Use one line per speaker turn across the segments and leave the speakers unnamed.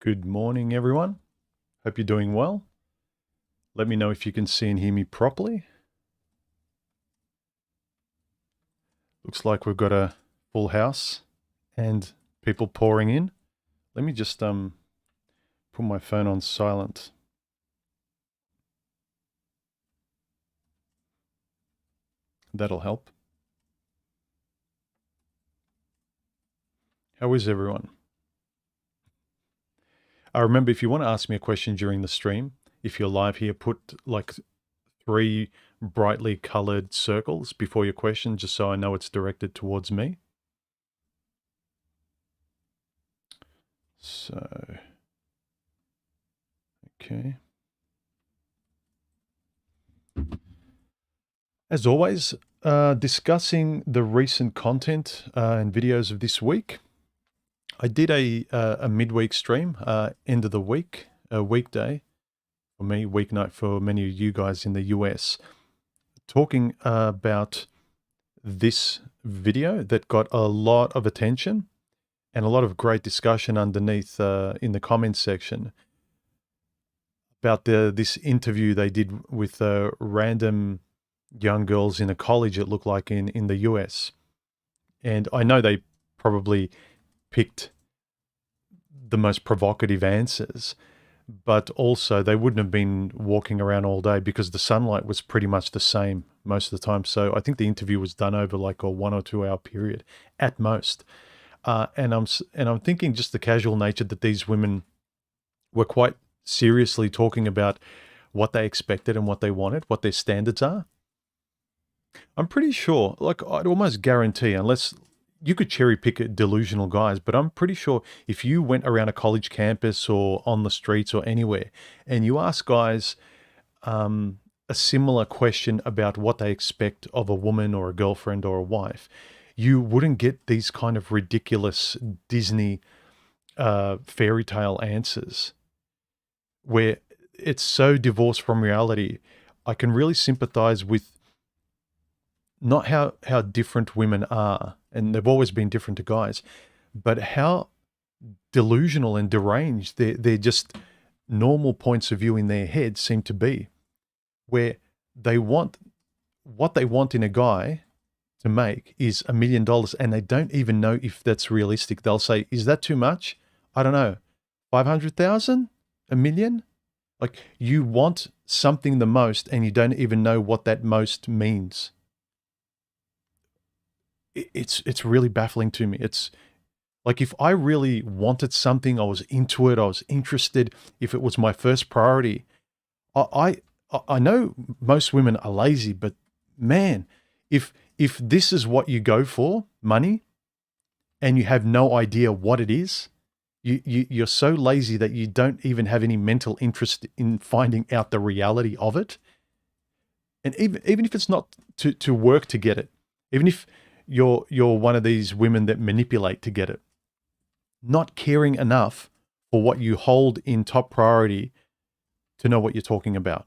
Good morning, everyone. Hope you're doing well. Let me know if you can see and hear me properly. Looks like we've got a full house and people pouring in. Let me just put my phone on silent. That'll help. How is everyone? Remember, if you want to ask me a question during the stream, if you're live here, put like 3 brightly colored circles before your question, just so I know it's directed towards me. So, okay. As always, discussing the recent content and videos of this week. I did a midweek stream, end of the week, a weekday for me, weeknight for many of you guys in the US, talking about this video that got a lot of attention and a lot of great discussion underneath in the comments section about this interview they did with random young girls in a college, it looked like, in the US. And I know they probably picked the most provocative answers, but also they wouldn't have been walking around all day because the sunlight was pretty much the same most of the time. So I think the interview was done over like a 1 or 2 hour period at most. And I'm thinking just the casual nature that these women were quite seriously talking about what they expected and what they wanted, what their standards are. I'm pretty sure, like I'd almost guarantee, unless you could cherry pick delusional guys, but I'm pretty sure if you went around a college campus or on the streets or anywhere and you ask guys a similar question about what they expect of a woman or a girlfriend or a wife, you wouldn't get these kind of ridiculous Disney fairy tale answers where it's so divorced from reality. I can really sympathize with not how different women are, and they've always been different to guys, but how delusional and deranged they're just normal points of view in their head seem to be, where they want what they want in a guy to make is $1 million, and they don't even know if that's realistic. They'll say, is that too much? I don't know, 500,000, $1 million? Like, you want something the most and you don't even know what that most means. It's really baffling to me. It's like, if I really wanted something, I was into it, I was interested, if it was my first priority, I know most women are lazy, but man, if this is what you go for, money, and you have no idea what it is, you're so lazy that you don't even have any mental interest in finding out the reality of it. And even if it's not to work to get it, even if you're one of these women that manipulate to get it, not caring enough for what you hold in top priority to know what you're talking about.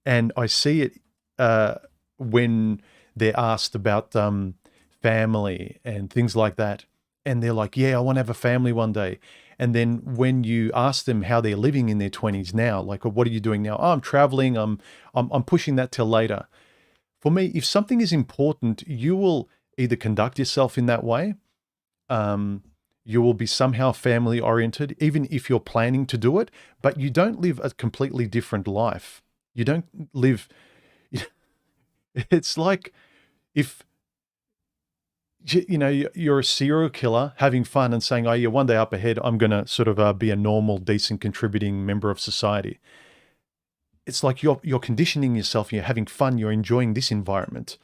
And I see it when they're asked about family and things like that. And they're like, yeah, I want to have a family one day. And then when you ask them how they're living in their 20s now, like, what are you doing now? Oh, I'm traveling. I'm pushing that till later. For me, if something is important, you will either conduct yourself in that way. You will be somehow family oriented, even if you're planning to do it, but you don't live a completely different life. You don't live, it's like if, you know, you're a serial killer having fun and saying, oh yeah, one day up ahead, I'm going to sort of be a normal, decent, contributing member of society. It's like you're conditioning yourself, you're having fun, you're enjoying this environment.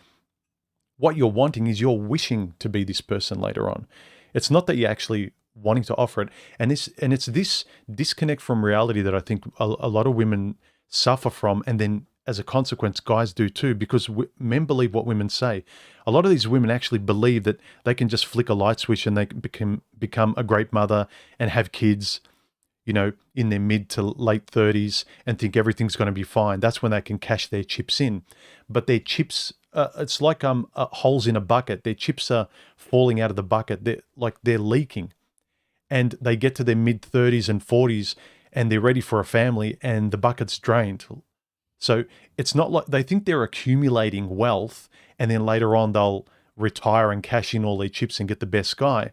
What you're wanting is you're wishing to be this person later on. It's not that you're actually wanting to offer it. And it's this disconnect from reality that I think a lot of women suffer from, and then as a consequence, guys do too, because men believe what women say. A lot of these women actually believe that they can just flick a light switch and they can become a great mother and have kids, you know, in their mid to late 30s, and think everything's going to be fine. That's when they can cash their chips in. But their chips, it's like holes in a bucket. Their chips are falling out of the bucket. They're leaking. and they get to their mid-30s and 40s and they're ready for a family and the bucket's drained. So it's not like they think they're accumulating wealth and then later on they'll retire and cash in all their chips and get the best guy.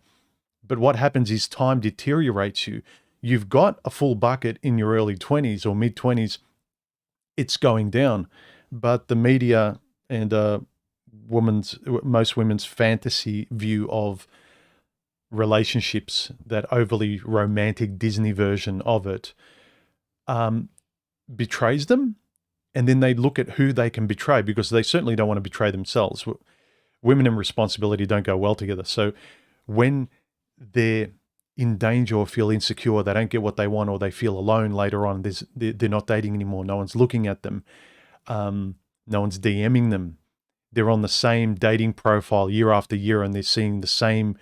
But what happens is time deteriorates you. You've got a full bucket in your early 20s or mid-20s. It's going down. But the media and most women's fantasy view of relationships, that overly romantic Disney version of it, betrays them. And then they look at who they can betray, because they certainly don't want to betray themselves. Women and responsibility don't go well together. So when they're in danger or feel insecure, they don't get what they want, or they feel alone later on, they're not dating anymore. No one's looking at them. No one's DMing them. They're on the same dating profile year after year, and they're seeing the same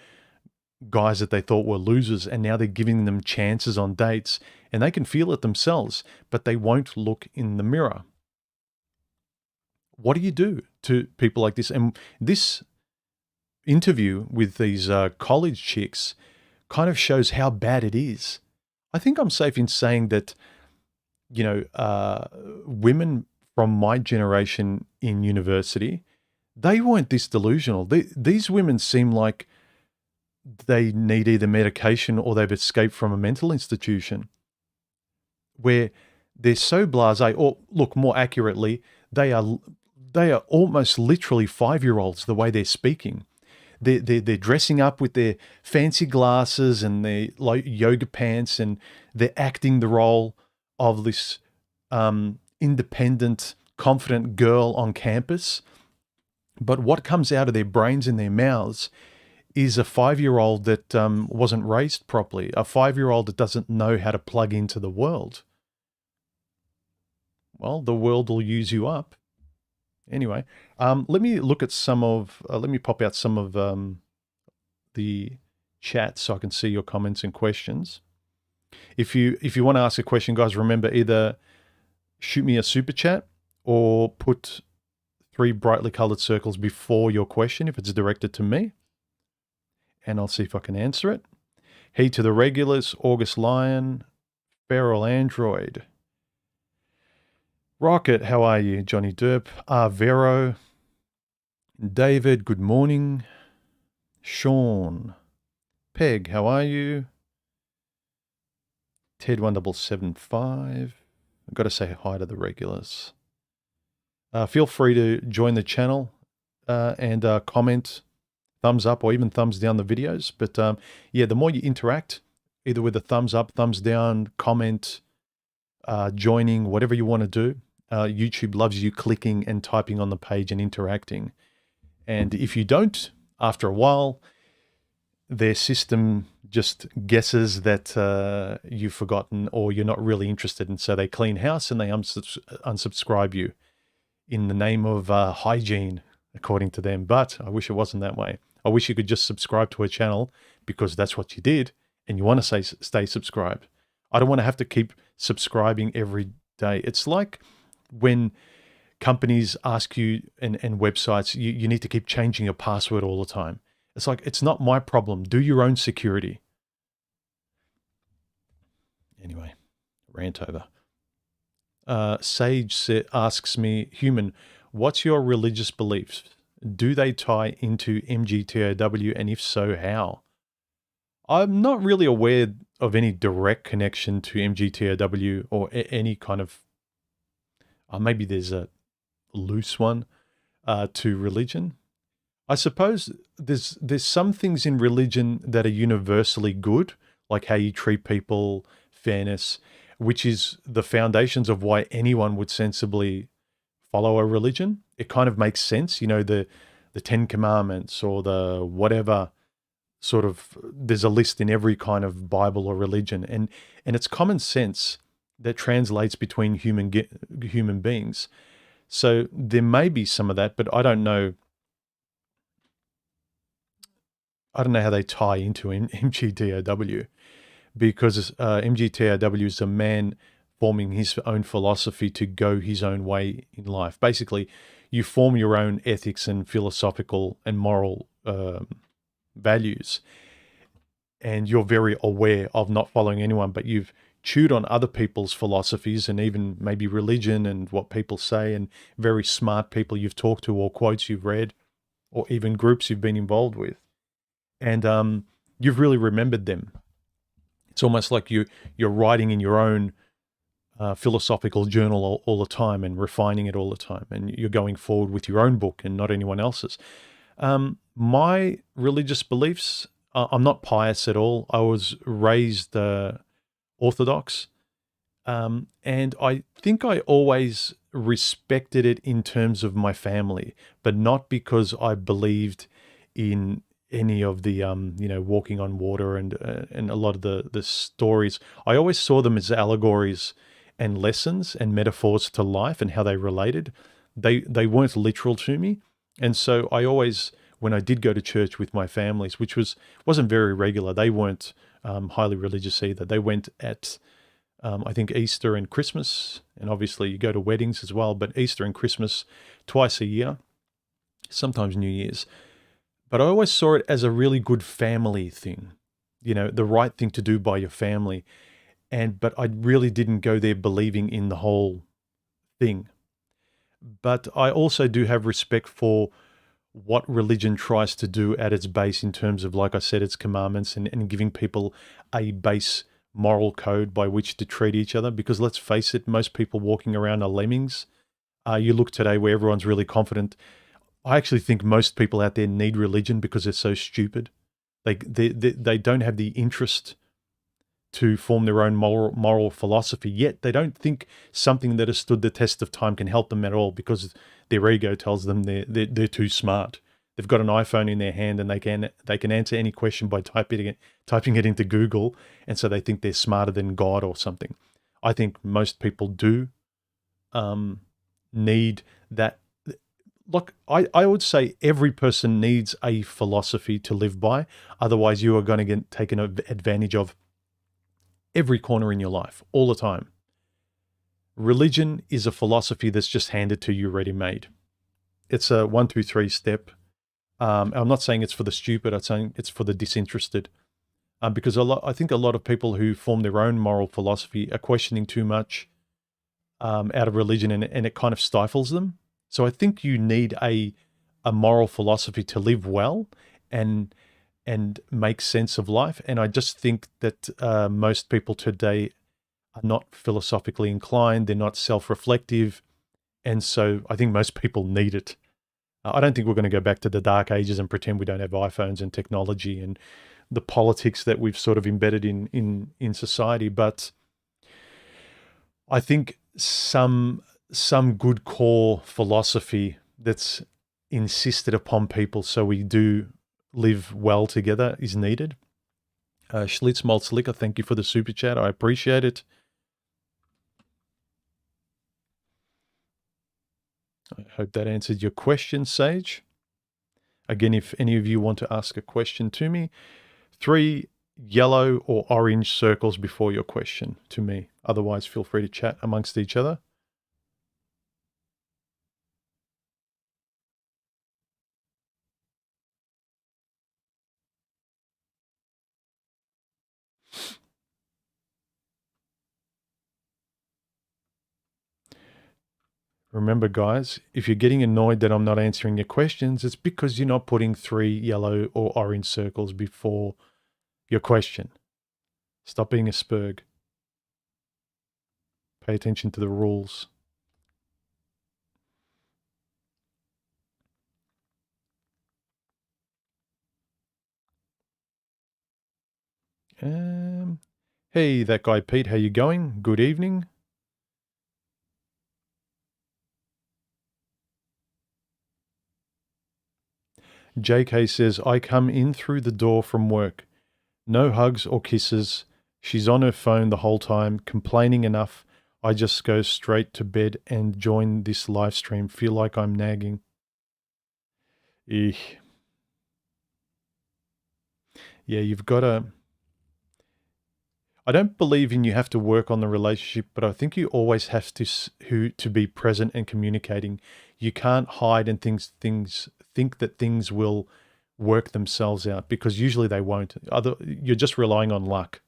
guys that they thought were losers, and now they're giving them chances on dates, and they can feel it themselves, but they won't look in the mirror. What do you do to people like this? And this interview with these college chicks kind of shows how bad it is. I think I'm safe in saying that, women from my generation in university, they weren't this delusional. These women seem like they need either medication or they've escaped from a mental institution, where they're so blasé, or look, more accurately, they are almost literally 5-year-olds the way they're speaking. They're dressing up with their fancy glasses and their yoga pants, and they're acting the role of this independent, confident girl on campus. But what comes out of their brains and their mouths is a 5-year-old that wasn't raised properly, a 5-year-old that doesn't know how to plug into the world. Well, the world will use you up. Anyway, let me look at let me pop out some of the chat so I can see your comments and questions. If you want to ask a question, guys, remember, either shoot me a super chat or put 3 brightly colored circles before your question if it's directed to me, and I'll see if I can answer it. Hey to the regulars, August Lion, Feral Android, Rocket, how are you? Johnny Derp, Vero, David, good morning. Sean, Peg, how are you? Ted1775, I've got to say hi to the regulars. Feel free to join the channel and comment, thumbs up, or even thumbs down the videos. But yeah, the more you interact, either with a thumbs up, thumbs down, comment, joining, whatever you want to do, YouTube loves you clicking and typing on the page and interacting. And if you don't, after a while, their system just guesses that you've forgotten or you're not really interested. And so they clean house and they unsubscribe you in the name of hygiene, according to them. But I wish it wasn't that way. I wish you could just subscribe to a channel because that's what you did and you want to stay subscribed. I don't want to have to keep subscribing every day. It's like when companies ask you and websites, you need to keep changing your password all the time. It's like, it's not my problem. Do your own security. Anyway, rant over. Sage asks me, Human, what's your religious beliefs? Do they tie into MGTOW, and if so, how? I'm not really aware of any direct connection to MGTOW or any kind of, maybe there's a loose one to religion. I suppose there's some things in religion that are universally good, like how you treat people, fairness, which is the foundations of why anyone would sensibly follow a religion. It kind of makes sense, you know, the 10 Commandments or the whatever sort of, there's a list in every kind of Bible or religion, and it's common sense that translates between human beings. So there may be some of that, but I don't know. I don't know how they tie into MGTOW, because MGTOW is a man forming his own philosophy to go his own way in life. Basically, you form your own ethics and philosophical and moral values. and you're very aware of not following anyone, but you've chewed on other people's philosophies and even maybe religion and what people say, and very smart people you've talked to or quotes you've read or even groups you've been involved with. And you've really remembered them. It's almost like you're writing in your own philosophical journal all the time and refining it all the time. And you're going forward with your own book and not anyone else's. My religious beliefs, I'm not pious at all. I was raised Orthodox. And I think I always respected it in terms of my family, but not because I believed in any of the walking on water and a lot of the stories. I always saw them as allegories and lessons and metaphors to life and how they related. They weren't literal to me, and so I always, when I did go to church with my families, which wasn't very regular, they weren't highly religious either. They went at I think Easter and Christmas, and obviously you go to weddings as well, but Easter and Christmas twice a year, sometimes New Year's. But I always saw it as a really good family thing, the right thing to do by your family. But I really didn't go there believing in the whole thing. But I also do have respect for what religion tries to do at its base in terms of, like I said, its commandments and giving people a base moral code by which to treat each other. Because let's face it, most people walking around are lemmings. You look today where everyone's really confident. I actually think most people out there need religion because they're so stupid. They don't have the interest to form their own moral philosophy, yet they don't think something that has stood the test of time can help them at all because their ego tells them they're too smart. They've got an iPhone in their hand and they can answer any question by typing it into Google, and so they think they're smarter than God or something. I think most people do need that. Look, I would say every person needs a philosophy to live by. Otherwise, you are going to get taken advantage of every corner in your life, all the time. Religion is a philosophy that's just handed to you ready-made. It's a 1, 2, 3 step. I'm not saying it's for the stupid. I'm saying it's for the disinterested. Because I think a lot of people who form their own moral philosophy are questioning too much out of religion, and it kind of stifles them. So I think you need a moral philosophy to live well and make sense of life. And I just think that most people today are not philosophically inclined. They're not self-reflective. And so I think most people need it. I don't think we're going to go back to the dark ages and pretend we don't have iPhones and technology and the politics that we've sort of embedded in society. But I think some good core philosophy that's insisted upon people so we do live well together is needed. Schlitz Maltzlicker, thank you for the super chat. I appreciate it. I hope that answered your question, Sage. Again, if any of you want to ask a question to me, 3 yellow or orange circles before your question to me. Otherwise, feel free to chat amongst each other. Remember, guys, if you're getting annoyed that I'm not answering your questions, it's because you're not putting 3 yellow or orange circles before your question. Stop being a spurg. Pay attention to the rules. Hey, that guy Pete, how you going? Good evening. JK says, I come in through the door from work. No hugs or kisses. She's on her phone the whole time, complaining enough. I just go straight to bed and join this live stream. Feel like I'm nagging. Eek. Yeah, you've got to... I don't believe in you have to work on the relationship, but I think you always have to be present and communicating. You can't hide and think that things will work themselves out, because usually they won't. You're just relying on luck.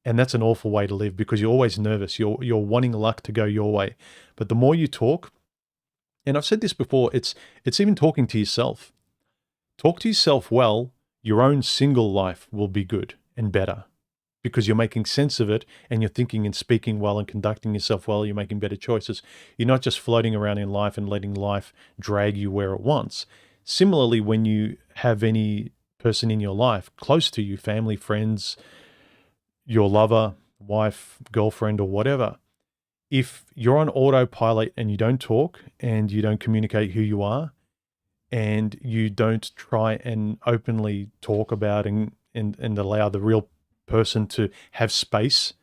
And that's an awful way to live, because you're always nervous. You're wanting luck to go your way. But the more you talk, and I've said this before, it's even talking to yourself. Talk to yourself well, your own single life will be good and better, because you're making sense of it and you're thinking and speaking well and conducting yourself well. You're making better choices. You're not just floating around in life and letting life drag you where it wants. Similarly, when you have any person in your life close to you, family, friends, your lover, wife, girlfriend, or whatever, if you're on autopilot and you don't talk and you don't communicate who you are, and you don't try and openly talk about and allow the real person to have space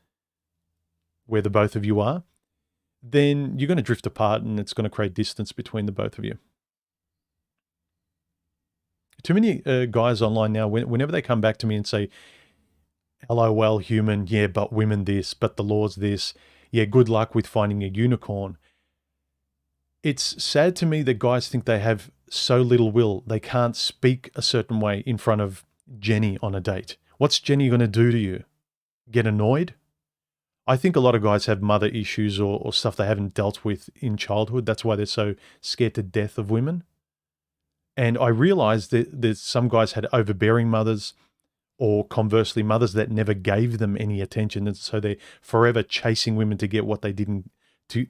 where the both of you are, then you're going to drift apart and it's going to create distance between the both of you. Too many guys online now, whenever they come back to me and say, LOL human, yeah, but women this, but the law's this, yeah, good luck with finding a unicorn. It's sad to me that guys think they have so little will, they can't speak a certain way in front of Jenny on a date. What's Jenny going to do to you? Get annoyed? I think a lot of guys have mother issues or stuff they haven't dealt with in childhood. That's why they're so scared to death of women. And I realized that some guys had overbearing mothers, or conversely, mothers that never gave them any attention. And so they're forever chasing women to get what they didn't, to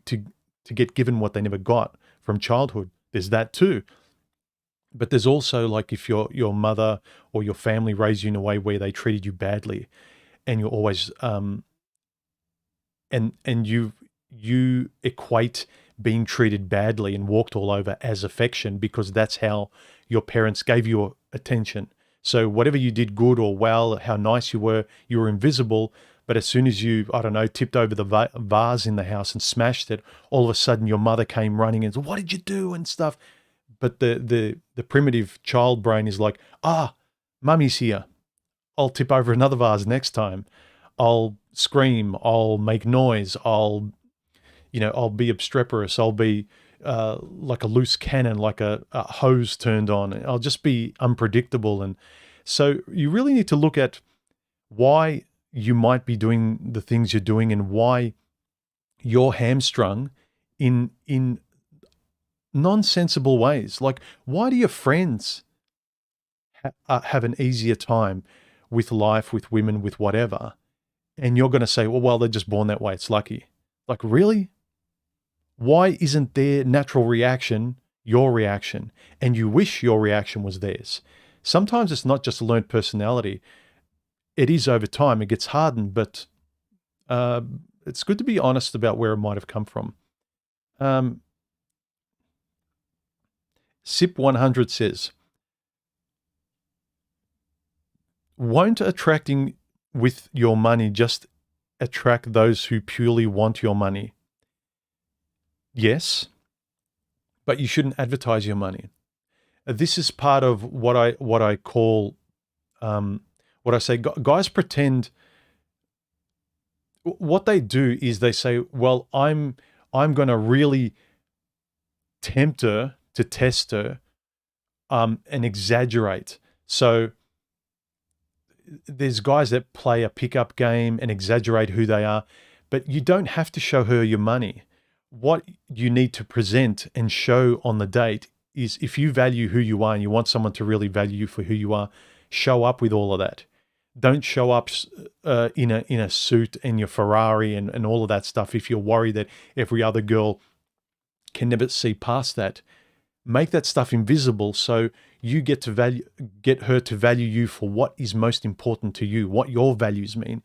get given what they never got from childhood. There's that too. But there's also, like, if your mother or your family raised you in a way where they treated you badly, and you're always and you equate being treated badly and walked all over as affection, because that's how your parents gave you attention. So whatever you did good or well, how nice you were invisible. But as soon as you, I don't know, tipped over the vase in the house and smashed it, all of a sudden your mother came running and said, "What did you do?" and stuff. But the primitive child brain is like, mummy's here. I'll tip over another vase next time. I'll scream. I'll make noise. I'll be obstreperous. I'll be like a loose cannon, like a hose turned on. I'll just be unpredictable. And so you really need to look at why you might be doing the things you're doing and why you're hamstrung in nonsensible ways. Like, why do your friends have an easier time with life, with women, with whatever? And you're going to say, well, they're just born that way. It's lucky. Like, really? Why isn't their natural reaction your reaction? And you wish your reaction was theirs. Sometimes it's not just a learned personality. It is over time. It gets hardened, but it's good to be honest about where it might have come from. SIP100 says, won't attracting with your money just attract those who purely want your money? Yes, but you shouldn't advertise your money. This is part of what I call, what I say, guys pretend. What they do is they say, well, I'm going to really tempt her to test her, and exaggerate. So there's guys that play a pickup game and exaggerate who they are, but you don't have to show her your money. What you need to present and show on the date is, if you value who you are and you want someone to really value you for who you are, show up with all of that. Don't show up in a suit and your Ferrari and all of that stuff if you're worried that every other girl can never see past that. Make that stuff invisible so you get her to value you for what is most important to you, what your values mean.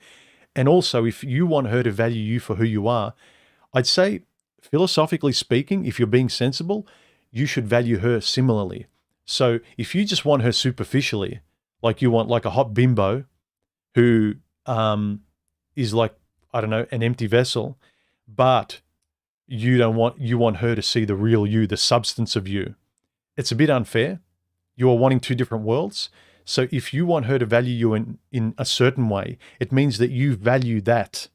And also, if you want her to value you for who you are, I'd say, philosophically speaking, if you're being sensible, you should value her similarly. So if you just want her superficially, like you want like a hot bimbo who is like, I don't know, an empty vessel, but you want her to see the real you, the substance of you. It's a bit unfair. You are wanting two different worlds. So if you want her to value you in a certain way, it means that you value that.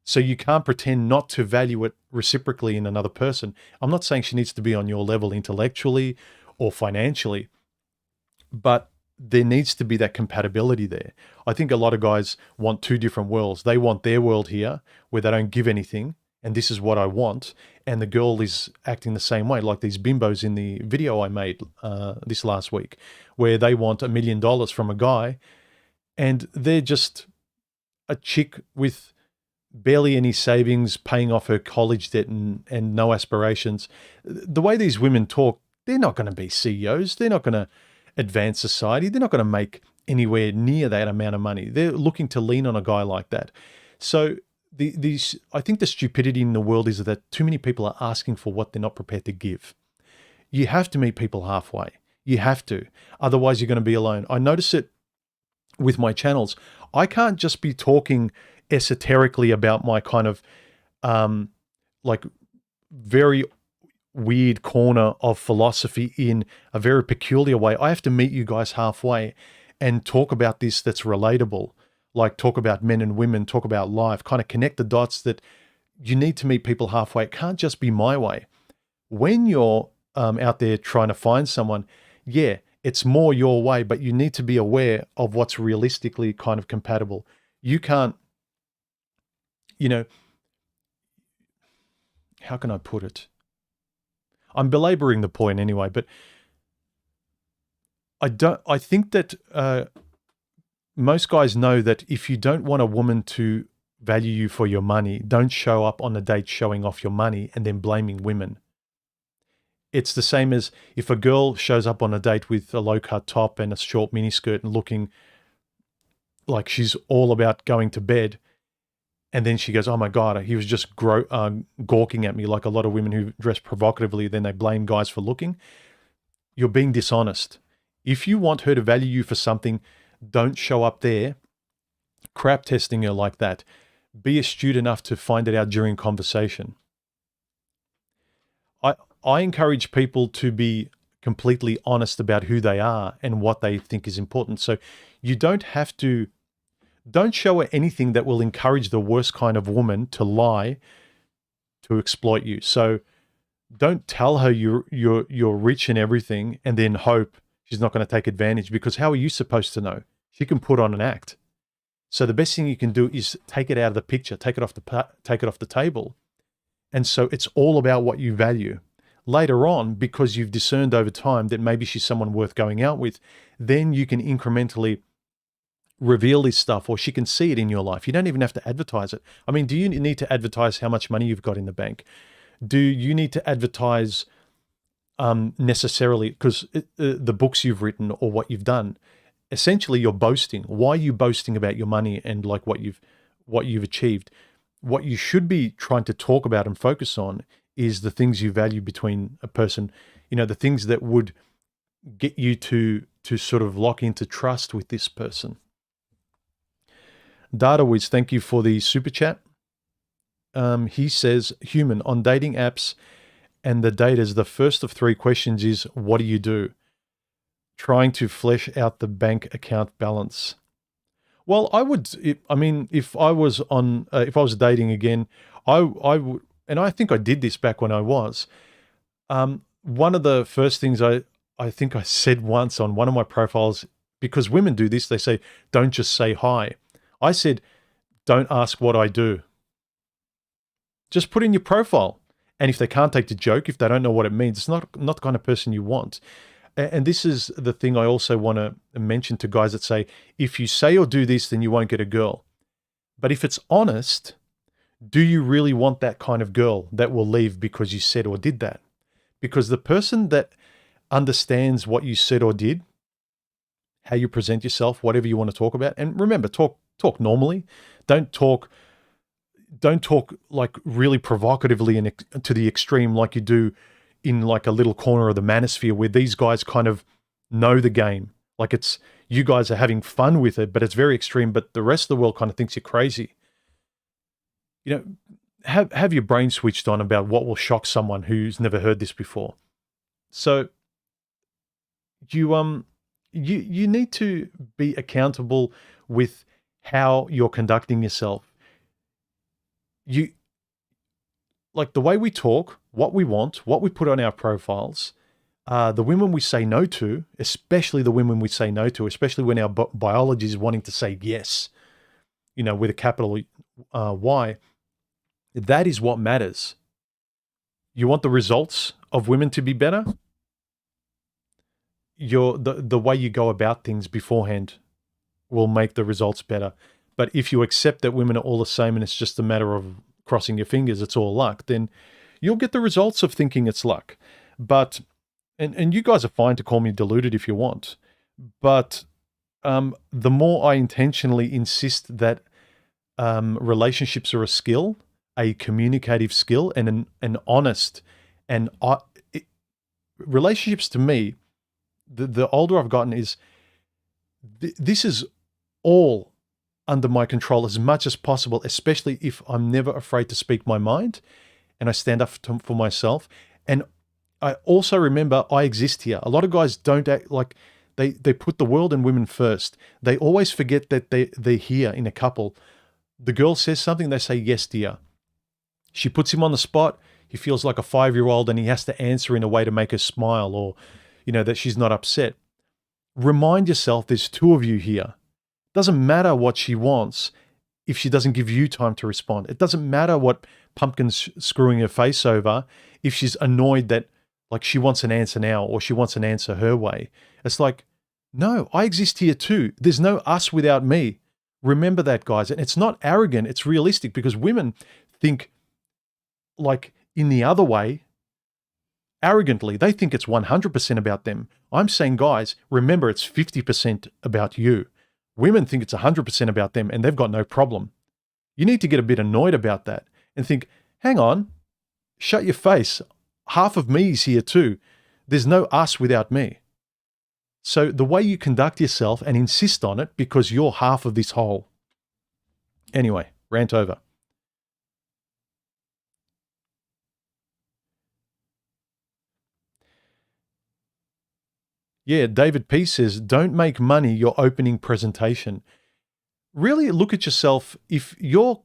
So you can't pretend not to value it reciprocally in another person. I'm not saying she needs to be on your level intellectually or financially, but there needs to be that compatibility there. I think a lot of guys want two different worlds. They want their world here where they don't give anything, and this is what I want. And the girl is acting the same way, like these bimbos in the video I made this last week, where they want $1 million from a guy, and they're just a chick with barely any savings, paying off her college debt and no aspirations. The way these women talk, they're not going to be CEOs. They're not going to advance society. They're not going to make anywhere near that amount of money. They're looking to lean on a guy like that. So I think the stupidity in the world is that too many people are asking for what they're not prepared to give. You have to meet people halfway. You have to. Otherwise, you're going to be alone. I notice it with my channels. I can't just be talking esoterically about my kind of like very weird corner of philosophy in a very peculiar way. I have to meet you guys halfway and talk about this that's relatable, like talk about men and women, talk about life, kind of connect the dots. That you need to meet people halfway. It can't just be my way. When you're out there trying to find someone, yeah, it's more your way, but you need to be aware of what's realistically kind of compatible. You can't, how can I put it? I'm belaboring the point anyway, but I think that most guys know that if you don't want a woman to value you for your money, don't show up on a date showing off your money and then blaming women. It's the same as if a girl shows up on a date with a low-cut top and a short miniskirt and looking like she's all about going to bed, and then she goes, oh my God, he was just gawking at me, like a lot of women who dress provocatively, then they blame guys for looking. You're being dishonest. If you want her to value you for something, don't show up there crap testing her like that. Be astute enough to find it out during conversation. I encourage people to be completely honest about who they are and what they think is important. So you don't show her anything that will encourage the worst kind of woman to lie, to exploit you. So don't tell her you're rich and everything and then hope she's not going to take advantage, because how are you supposed to know? She can put on an act. So the best thing you can do is take it out of the picture, take it off the table. And so it's all about what you value. Later on, because you've discerned over time that maybe she's someone worth going out with, then you can incrementally reveal this stuff, or she can see it in your life. You don't even have to advertise it. I mean, do you need to advertise how much money you've got in the bank? Do you need to advertise necessarily because the books you've written or what you've done? Essentially, you're boasting. Why are you boasting about your money and like what you've achieved? What you should be trying to talk about and focus on is the things you value between a person, the things that would get you to sort of lock into trust with this person. DataWiz, thank you for the super chat. He says, human, on dating apps and the datas, the first of 3 questions is, what do you do? Trying to flesh out the bank account balance. Well, if I was dating again, I would, and I think I did this back when I was, one of the first things I think I said once on one of my profiles, because women do this, they say, don't just say hi. I said, don't ask what I do. Just put in your profile. And if they can't take the joke, if they don't know what it means, it's not the kind of person you want. And this is the thing I also want to mention to guys that say, if you say or do this, then you won't get a girl. But if it's honest, do you really want that kind of girl that will leave because you said or did that? Because the person that understands what you said or did, how you present yourself, whatever you want to talk about, and remember, talk normally. Don't talk like really provocatively and to the extreme like you do in like a little corner of the manosphere where these guys kind of know the game. Like it's, you guys are having fun with it, but it's very extreme, but the rest of the world kind of thinks you're crazy. Have your brain switched on about what will shock someone who's never heard this before. So you need to be accountable with how you're conducting yourself. Like the way we talk, what we want, what we put on our profiles, the women we say no to, especially the women we say no to, especially when our biology is wanting to say yes, with a capital Y, that is what matters. You want the results of women to be better? The way you go about things beforehand will make the results better. But if you accept that women are all the same and it's just a matter of crossing your fingers, it's all luck, then you'll get the results of thinking it's luck. But, and you guys are fine to call me deluded if you want, but the more I intentionally insist that relationships are a skill, a communicative skill, and an honest, and relationships to me, the older I've gotten is, this is all under my control as much as possible, especially if I'm never afraid to speak my mind and I stand up for myself. And I also remember I exist here. A lot of guys don't act like they put the world and women first. They always forget that they're here in a couple. The girl says something, they say, yes, dear. She puts him on the spot. He feels like a 5-year-old and he has to answer in a way to make her smile, or, that she's not upset. Remind yourself there's two of you here. Doesn't matter what she wants if she doesn't give you time to respond. It doesn't matter what pumpkin's screwing her face over if she's annoyed that, like, she wants an answer now or she wants an answer her way. It's like, no, I exist here too. There's no us without me. Remember that, guys. And it's not arrogant, it's realistic, because women think like in the other way, arrogantly. They think it's 100% about them. I'm saying, guys, remember it's 50% about you. Women think it's 100% about them and they've got no problem. You need to get a bit annoyed about that and think, hang on, shut your face. Half of me is here too. There's no us without me. So the way you conduct yourself and insist on it, because you're half of this whole. Anyway, rant over. Yeah, David P says, don't make money your opening presentation. Really look at yourself. If you're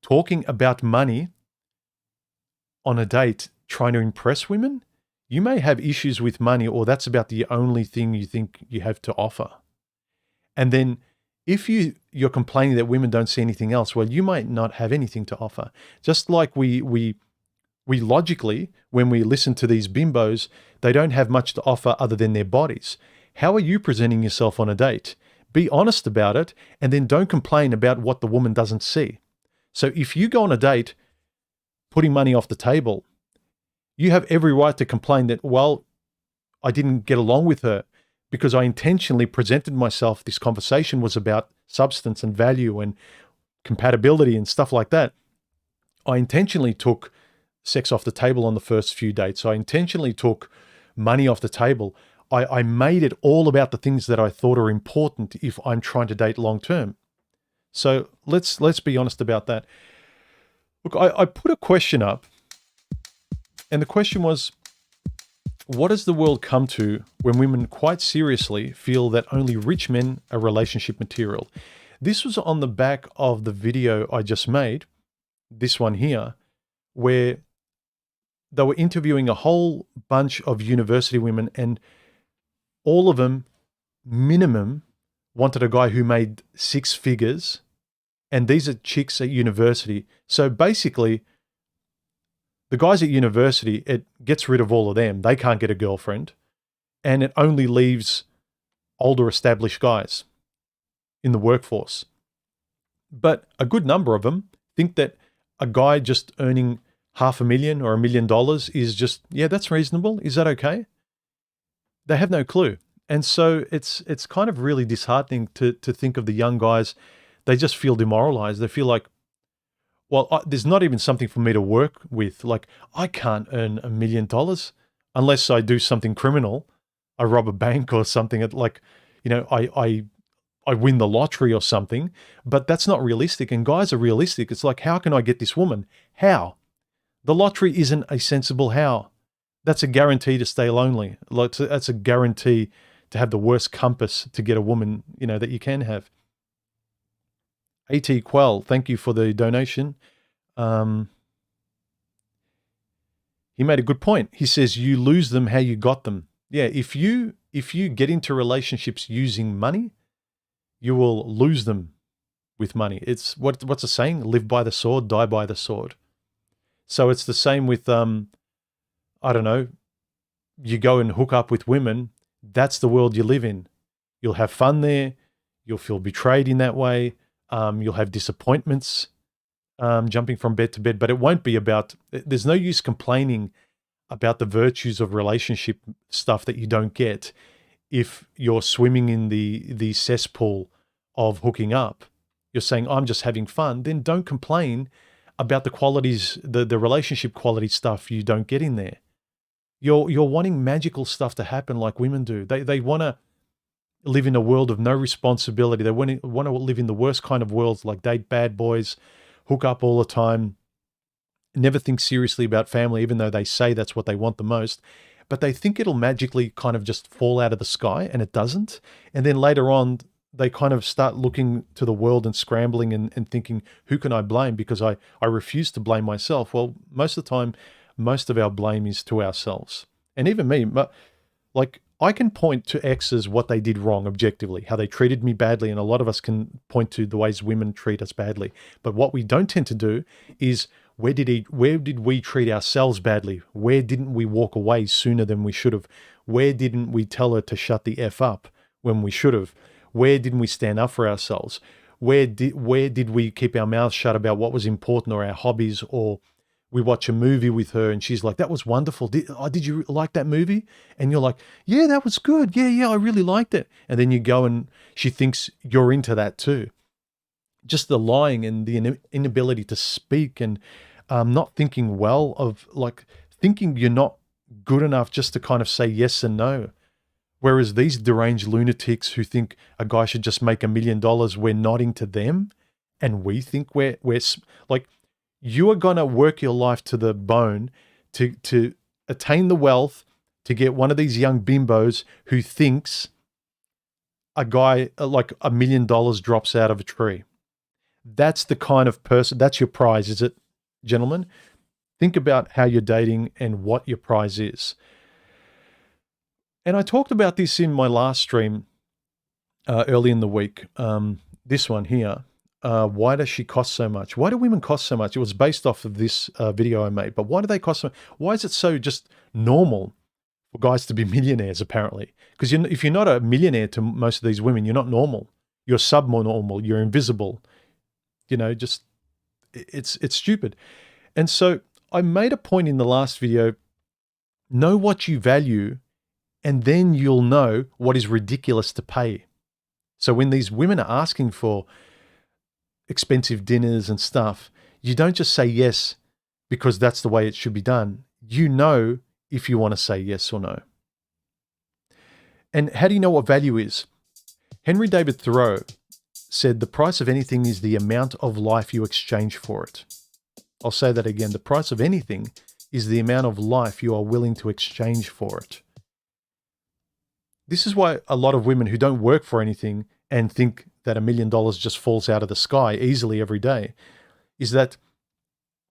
talking about money on a date, trying to impress women, you may have issues with money, or that's about the only thing you think you have to offer. And then if you're complaining that women don't see anything else, well, you might not have anything to offer. Just like we logically, when we listen to these bimbos, they don't have much to offer other than their bodies. How are you presenting yourself on a date? Be honest about it, and then don't complain about what the woman doesn't see. So if you go on a date putting money off the table, you have every right to complain that, well, I didn't get along with her because I intentionally presented myself. This conversation was about substance and value and compatibility and stuff like that. I intentionally took sex off the table on the first few dates. I intentionally took money off the table. I made it all about the things that I thought are important if I'm trying to date long term. So let's be honest about that. Look, I put a question up, and the question was, what does the world come to when women quite seriously feel that only rich men are relationship material? This was on the back of the video I just made, this one here, where they were interviewing a whole bunch of university women, and all of them, minimum, wanted a guy who made 6 figures, and these are chicks at university. So basically, the guys at university, it gets rid of all of them. They can't get a girlfriend, and it only leaves older established guys in the workforce. But a good number of them think that a guy just earning $500,000 or $1 million is just, yeah, that's reasonable. Is that okay? They have no clue. And so it's kind of really disheartening to think of the young guys. They just feel demoralized. They feel like, well, there's not even something for me to work with. Like, I can't earn $1 million unless I do something criminal. I rob a bank or something. I win the lottery or something. But that's not realistic. And guys are realistic. It's like, how can I get this woman? How? The lottery isn't a sensible how. That's a guarantee to stay lonely. That's a guarantee to have the worst compass to get a woman, that you can have. A.T. Quell, thank you for the donation. He made a good point. He says, you lose them how you got them. Yeah, if you get into relationships using money, you will lose them with money. It's what's the saying? Live by the sword, die by the sword. So it's the same with I don't know, you go and hook up with women, that's the world you live in. You'll have fun there, you'll feel betrayed in that way, you'll have disappointments jumping from bed to bed, but it won't be about, there's no use complaining about the virtues of relationship stuff that you don't get if you're swimming in the cesspool of hooking up. You're saying, I'm just having fun, then don't complain about the qualities, the relationship quality stuff you don't get in there. You're wanting magical stuff to happen like women do. They want to live in a world of no responsibility. They want to live in the worst kind of worlds, like date bad boys, hook up all the time, never think seriously about family, even though they say that's what they want the most. But they think it'll magically kind of just fall out of the sky, and it doesn't. And then later on, they kind of start looking to the world and scrambling and thinking, who can I blame? Because I refuse to blame myself. Well, most of the time, most of our blame is to ourselves. And even me, like I can point to exes what they did wrong objectively, how they treated me badly. And a lot of us can point to the ways women treat us badly. But what we don't tend to do is where did we treat ourselves badly? Where didn't we walk away sooner than we should have? Where didn't we tell her to shut the F up when we should have? Where didn't we stand up for ourselves? Where did we keep our mouths shut about what was important, or our hobbies? Or we watch a movie with her and she's like, that was wonderful. Did you like that movie? And you're like, yeah, that was good. Yeah, I really liked it. And then you go and she thinks you're into that too. Just the lying and the inability to speak, and not thinking well of, like, thinking you're not good enough just to kind of say yes and no. Whereas these deranged lunatics who think a guy should just make $1 million, we're nodding to them, and we think we're like, you are going to work your life to the bone to attain the wealth, to get one of these young bimbos who thinks a guy like $1 million drops out of a tree. That's the kind of person, that's your prize, is it, gentlemen? Think about how you're dating and what your prize is. And I talked about this in my last stream early in the week. This one here. Why does she cost so much? Why do women cost so much? It was based off of this video I made, but why do they cost so much? Why is it so just normal for guys to be millionaires, apparently? Because if you're not a millionaire to most of these women, you're not normal. You're subnormal. You're invisible. You know, just, it's stupid. And so I made a point in the last video, know what you value, and then you'll know what is ridiculous to pay. So when these women are asking for expensive dinners and stuff, you don't just say yes because that's the way it should be done. You know if you want to say yes or no. And how do you know what value is? Henry David Thoreau said, the price of anything is the amount of life you exchange for it. I'll say that again. The price of anything is the amount of life you are willing to exchange for it. This is why a lot of women who don't work for anything and think that $1 million just falls out of the sky easily every day, is that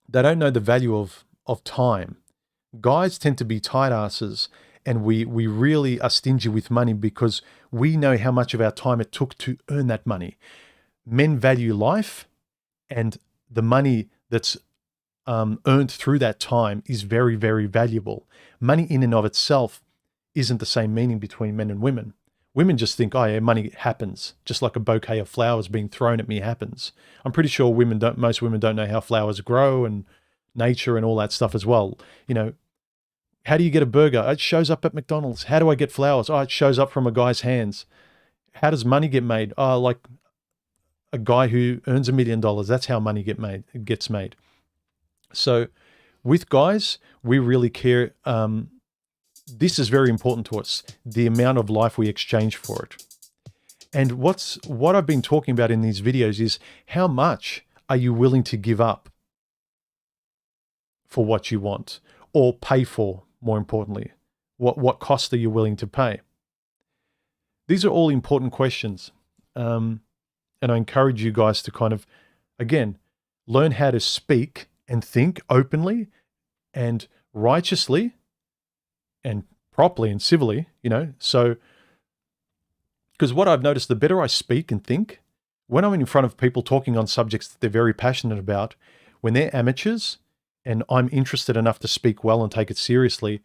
they don't know the value of time. Guys tend to be tight asses, and we really are stingy with money because we know how much of our time it took to earn that money. Men value life, and the money that's earned through that time is very, very valuable. Money in and of itself isn't the same meaning between men and women. Women just think, oh yeah, money happens. Just like a bouquet of flowers being thrown at me happens. I'm pretty sure most women don't know how flowers grow and nature and all that stuff as well. You know, how do you get a burger? It shows up at McDonald's. How do I get flowers? Oh, it shows up from a guy's hands. How does money get made? Oh, like a guy who earns $1 million. That's how money gets made. So with guys, we really care. This is very important to us, the amount of life we exchange for it. And what I've been talking about in these videos is, how much are you willing to give up for what you want, or pay for, more importantly? What cost are you willing to pay? These are all important questions. And I encourage you guys to kind of, again, learn how to speak and think openly and righteously and properly and civilly, So, because what I've noticed, the better I speak and think, when I'm in front of people talking on subjects that they're very passionate about, when they're amateurs and I'm interested enough to speak well and take it seriously,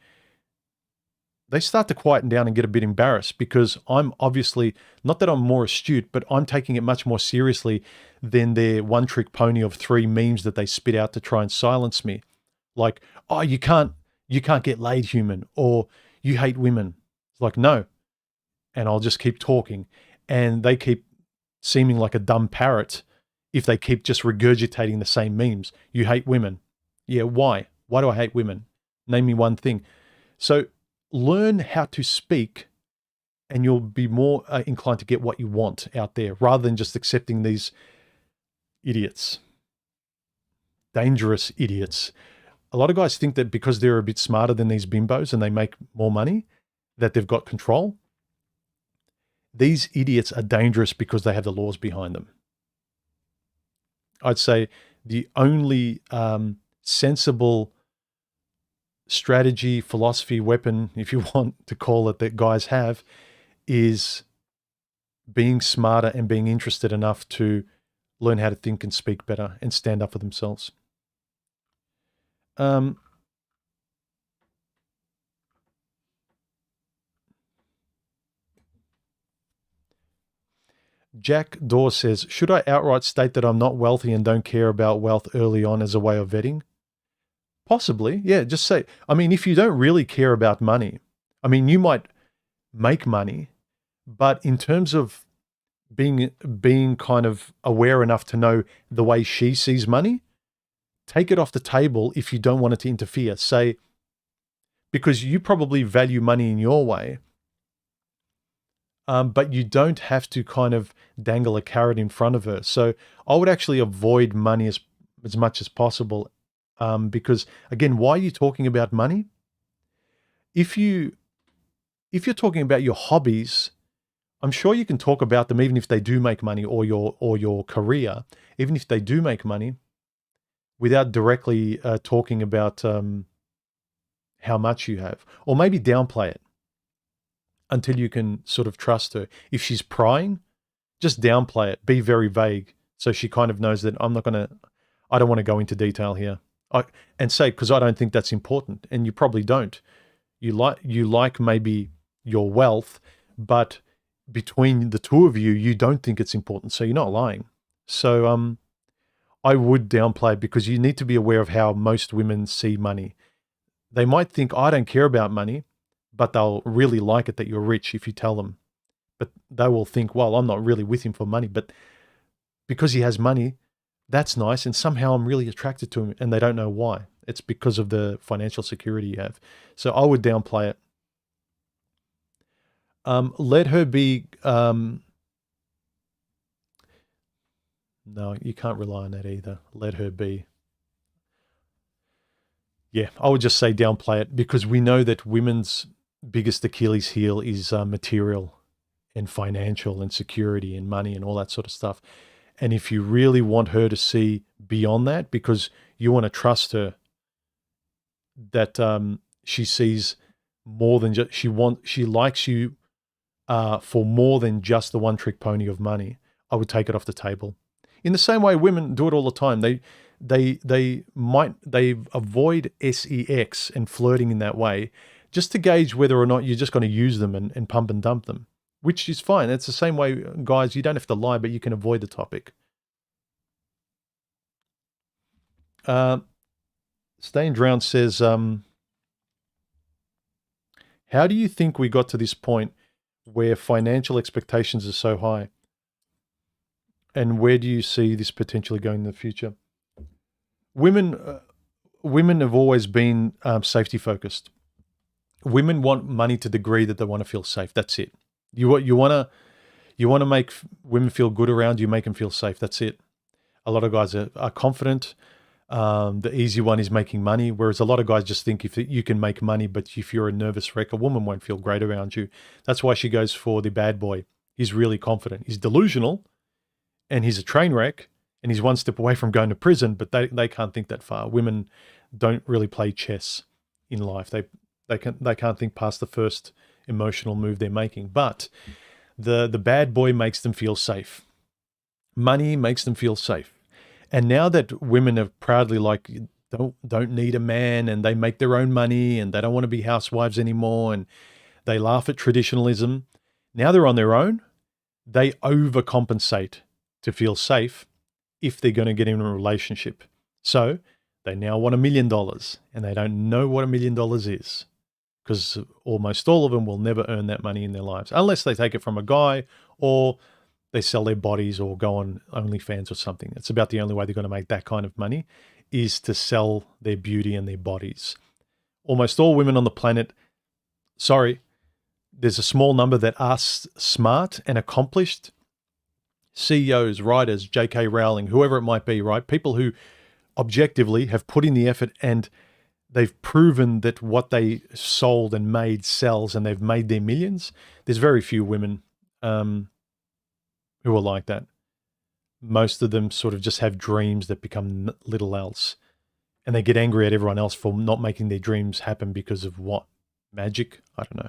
they start to quieten down and get a bit embarrassed because I'm obviously, not that I'm more astute, but I'm taking it much more seriously than their one-trick pony of 3 memes that they spit out to try and silence me. Like, oh, you can't get laid, human, or you hate women. It's like, no. And I'll just keep talking. And they keep seeming like a dumb parrot if they keep just regurgitating the same memes. You hate women. Yeah, why? Why do I hate women? Name me one thing. So learn how to speak and you'll be more inclined to get what you want out there rather than just accepting these idiots. Dangerous idiots. A lot of guys think that because they're a bit smarter than these bimbos and they make more money, that they've got control. These idiots are dangerous because they have the laws behind them. I'd say the only sensible strategy, philosophy, weapon, if you want to call it, that guys have is being smarter and being interested enough to learn how to think and speak better and stand up for themselves. Jack Dawes says, should I outright state that I'm not wealthy and don't care about wealth early on as a way of vetting? Possibly, yeah, just say, I mean, if you don't really care about money, I mean, you might make money, but in terms of being kind of aware enough to know the way she sees money, take it off the table if you don't want it to interfere. Say, because you probably value money in your way, but you don't have to kind of dangle a carrot in front of her. So I would actually avoid money as much as possible. Because again, why are you talking about money? If you're talking about your hobbies, I'm sure you can talk about them even if they do make money, or your career, even if they do make money, without directly talking about how much you have, or maybe downplay it until you can sort of trust her. If she's prying, just downplay it. Be very vague so she kind of knows that I don't want to go into detail here. And say, because I don't think that's important, and you probably don't. You like maybe your wealth, but between the two of you, you don't think it's important, so you're not lying. So I would downplay it because you need to be aware of how most women see money. They might think, I don't care about money, but they'll really like it that you're rich if you tell them. But they will think, well, I'm not really with him for money, but because he has money, that's nice, and somehow I'm really attracted to him, and they don't know why. It's because of the financial security you have. So I would downplay it. Let her be... no, you can't rely on that either. Let her be. Yeah, I would just say downplay it, because we know that women's biggest Achilles heel is material and financial and security and money and all that sort of stuff. And if you really want her to see beyond that, because you want to trust her that she sees more than just, she likes you for more than just the one-trick pony of money, I would take it off the table. In the same way women do it all the time. They avoid sex and flirting in that way just to gauge whether or not you're just going to use them and pump and dump them, which is fine. It's the same way, guys, you don't have to lie, but you can avoid the topic. Staying Drowned says, how do you think we got to this point where financial expectations are so high? And where do you see this potentially going in the future? Women have always been safety focused. Women want money to the degree that they want to feel safe. That's it. You want to make women feel good around you, make them feel safe. That's it. A lot of guys are confident. The easy one is making money, whereas a lot of guys just think if you can make money, but if you're a nervous wreck, a woman won't feel great around you. That's why she goes for the bad boy. He's really confident. He's delusional, and he's a train wreck, and he's one step away from going to prison, but they can't think that far. Women don't really play chess in life. They can't think past the first emotional move they're making. But the bad boy makes them feel safe. Money makes them feel safe. And now that women are proudly like, don't need a man, and they make their own money, and they don't want to be housewives anymore, and they laugh at traditionalism. Now they're on their own. They overcompensate to feel safe if they're going to get in a relationship. So they now want $1 million, and they don't know what $1 million is, because almost all of them will never earn that money in their lives, unless they take it from a guy or they sell their bodies or go on OnlyFans or something. It's about the only way they're going to make that kind of money, is to sell their beauty and their bodies. Almost all women on the planet, there's a small number that are smart and accomplished. CEOs, writers, J.K. Rowling, whoever it might be, right? People who objectively have put in the effort and they've proven that what they sold and made sells, and they've made their millions. There's very few women who are like that. Most of them sort of just have dreams that become little else. And they get angry at everyone else for not making their dreams happen because of what? Magic? I don't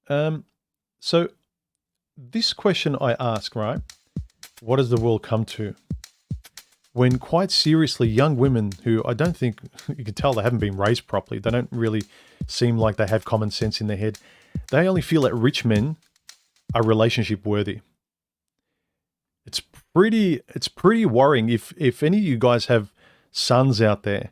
know. So this question I ask, right? What does the world come to? When quite seriously, young women who I don't think, you can tell they haven't been raised properly, they don't really seem like they have common sense in their head. They only feel that rich men are relationship worthy. It's pretty worrying. If any of you guys have sons out there,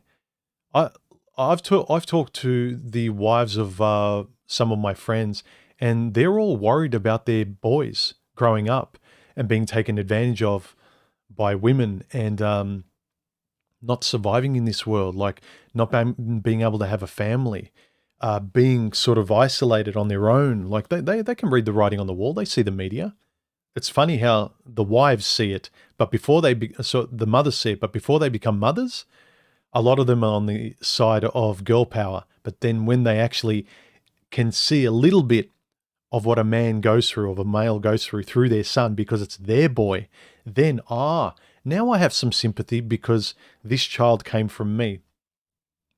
I've talked to the wives of some of my friends, and they're all worried about their boys growing up and being taken advantage of by women, and not surviving in this world, like not being able to have a family, being sort of isolated on their own. Like they can read the writing on the wall. They see the media. It's funny how the wives see it, but before the mothers see it, but before they become mothers, a lot of them are on the side of girl power. But then when they actually can see a little bit of what a man goes through, of a male goes through their son, because it's their boy, then, now I have some sympathy because this child came from me.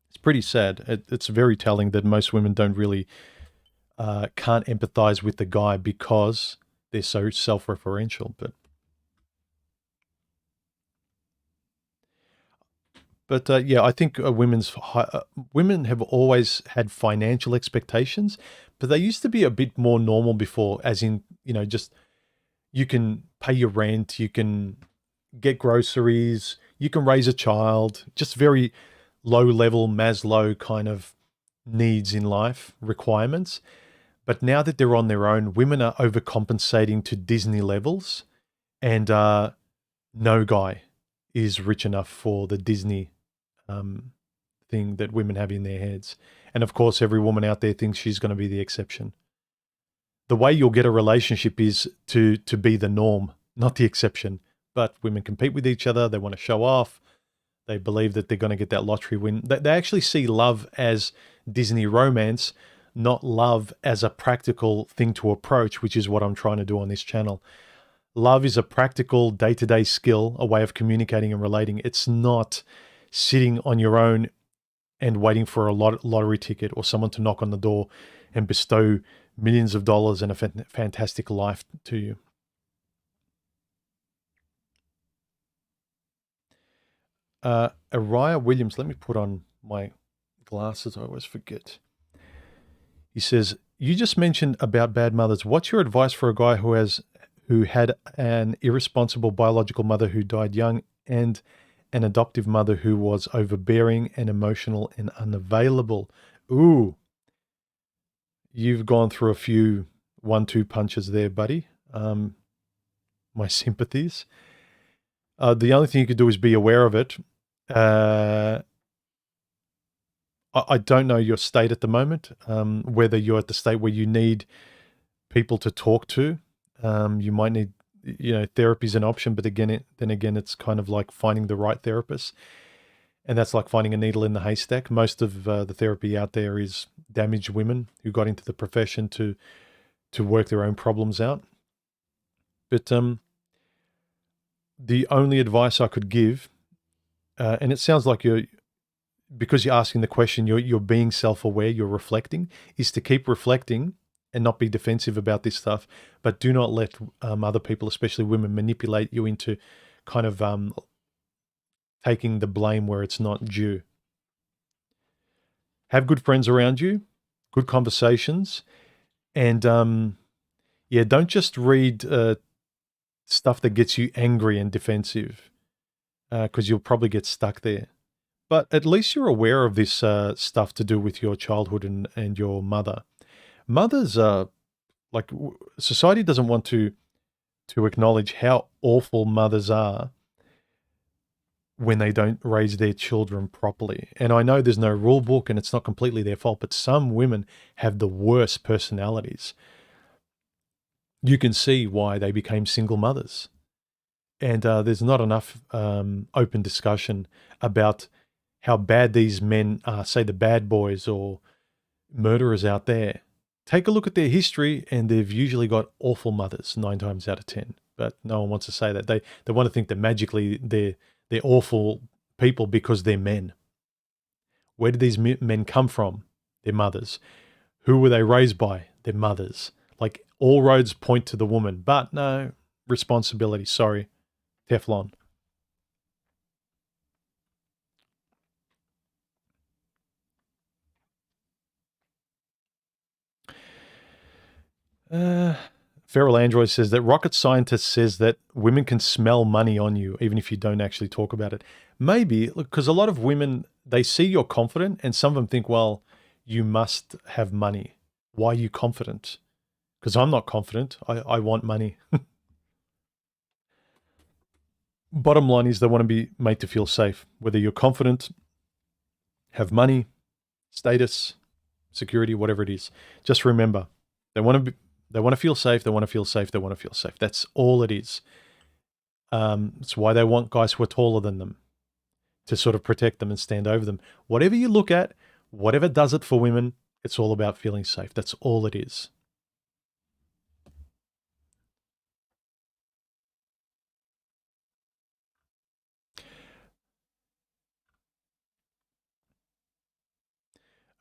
It's pretty sad. It's very telling that most women don't really, can't empathize with the guy because they're so self-referential. But yeah, I think women have always had financial expectations, but they used to be a bit more normal before, as in, just you can pay your rent, you can get groceries, you can raise a child, just very low level Maslow kind of needs in life, requirements. But now that they're on their own, women are overcompensating to Disney levels, and no guy is rich enough for the Disney thing that women have in their heads. And of course, every woman out there thinks she's going to be the exception. The way you'll get a relationship is to be the norm, not the exception. But women compete with each other. They want to show off. They believe that they're going to get that lottery win. They actually see love as Disney romance, not love as a practical thing to approach, which is what I'm trying to do on this channel. Love is a practical day-to-day skill, a way of communicating and relating. It's not sitting on your own and waiting for a lottery ticket or someone to knock on the door and bestow millions of dollars and a fantastic life to you. Araya Williams, let me put on my glasses. I always forget. He says, you just mentioned about bad mothers. What's your advice for a guy who had an irresponsible biological mother who died young and an adoptive mother who was overbearing and emotional and unavailable? Ooh, you've gone through a few 1-2 punches there, buddy. My sympathies. The only thing you could do is be aware of it. I don't know your state at the moment, whether you're at the state where you need people to talk to. You might need, therapy is an option, but then again, it's kind of like finding the right therapist. And that's like finding a needle in the haystack. Most of the therapy out there is damaged women who got into the profession to work their own problems out. But the only advice I could give, and it sounds like because you're asking the question, you're being self-aware, you're reflecting, is to keep reflecting and not be defensive about this stuff, but do not let other people, especially women, manipulate you into kind of taking the blame where it's not due. Have good friends around you, good conversations, and yeah, don't just read stuff that gets you angry and defensive, because you'll probably get stuck there. But at least you're aware of this stuff to do with your childhood and your mother. Mothers are like, society doesn't want to acknowledge how awful mothers are when they don't raise their children properly. And I know there's no rule book and it's not completely their fault, but some women have the worst personalities. You can see why they became single mothers. And there's not enough open discussion about how bad these men are, say the bad boys or murderers out there. Take a look at their history, and they've usually got awful mothers 9 times out of 10. But no one wants to say that. They want to think that magically they're awful people because they're men. Where did these men come from? Their mothers. Who were they raised by? Their mothers. Like, all roads point to the woman, but no responsibility. Sorry. Teflon. Feral Android says that rocket scientist says that women can smell money on you, even if you don't actually talk about it. Maybe, because a lot of women, they see you're confident, and some of them think, well, you must have money. Why are you confident? Because I'm not confident. I want money. Bottom line is they want to be made to feel safe. Whether you're confident, have money, status, security, whatever it is. Just remember, they want to feel safe. They want to feel safe. They want to feel safe. That's all it is. It's why they want guys who are taller than them to sort of protect them and stand over them. Whatever you look at, whatever does it for women, it's all about feeling safe. That's all it is.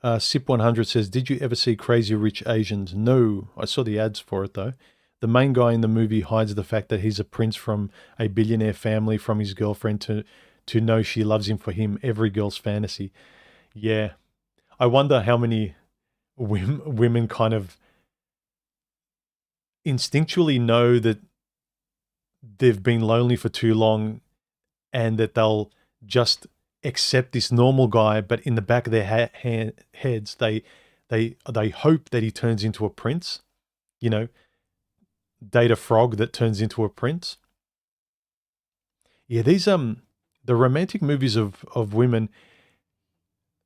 Sip100 says, did you ever see Crazy Rich Asians? No, I saw the ads for it though. The main guy in the movie hides the fact that he's a prince from a billionaire family from his girlfriend to know she loves him for him. Every girl's fantasy. Yeah. I wonder how many women kind of instinctually know that they've been lonely for too long and that they'll just accept this normal guy, but in the back of their heads, they hope that he turns into a prince, you know, date a frog that turns into a prince. Yeah, these the romantic movies of women,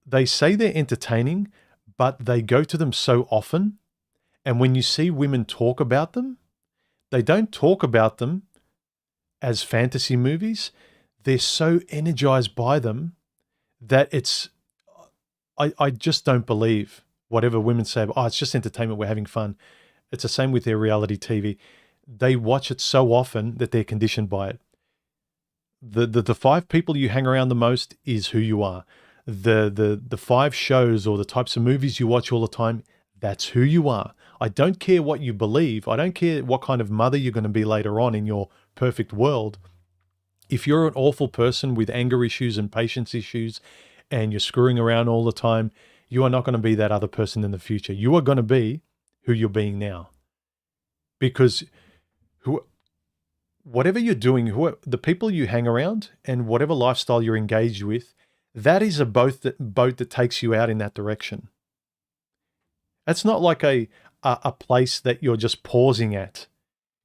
they say they're entertaining, but they go to them so often, and when you see women talk about them, they don't talk about them as fantasy movies. They're so energized by them that it's, I just don't believe whatever women say, oh, it's just entertainment, we're having fun. It's the same with their reality TV. They watch it so often that they're conditioned by it. The 5 people you hang around the most is who you are. The 5 shows or the types of movies you watch all the time, that's who you are. I don't care what you believe. I don't care what kind of mother you're going to be later on in your perfect world. If you're an awful person with anger issues and patience issues and you're screwing around all the time, you are not going to be that other person in the future. You are going to be who you're being now. Because whatever you're doing, the people you hang around and whatever lifestyle you're engaged with, that is a boat that takes you out in that direction. That's not like a place that you're just pausing at.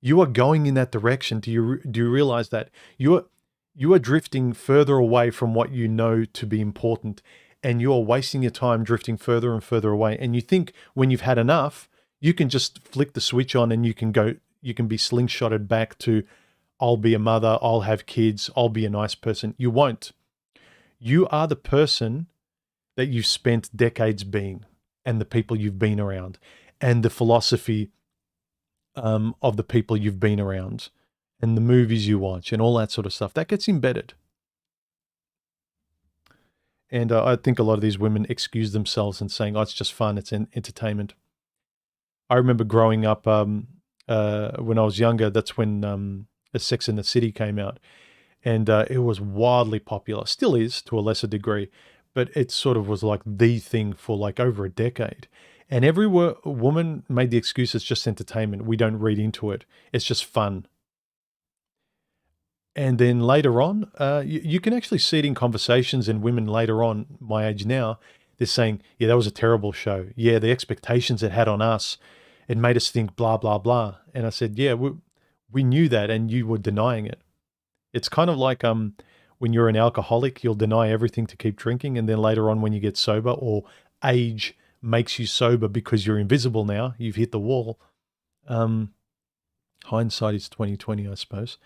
You are going in that direction. Do you realize that you are drifting further away from what you know to be important, and you are wasting your time drifting further and further away. And you think when you've had enough, you can just flick the switch on and you can be slingshotted back to, I'll be a mother, I'll have kids, I'll be a nice person. You won't. You are the person that you've spent decades being, and the people you've been around, and the philosophy of the people you've been around, and the movies you watch, and all that sort of stuff. That gets embedded. And I think a lot of these women excuse themselves and saying, oh, it's just fun, it's entertainment. I remember growing up when I was younger, that's when Sex and the City came out. And it was wildly popular, still is to a lesser degree, but it sort of was like the thing for like over a decade. And every woman made the excuse it's just entertainment. We don't read into it. It's just fun. And then later on, you can actually see it in conversations, and women later on, my age now, they're saying, yeah, that was a terrible show. Yeah, the expectations it had on us, it made us think blah, blah, blah. And I said, yeah, we knew that and you were denying it. It's kind of like when you're an alcoholic, you'll deny everything to keep drinking. And then later on when you get sober, or age makes you sober because you're invisible now, you've hit the wall. Hindsight is 20/20, I suppose.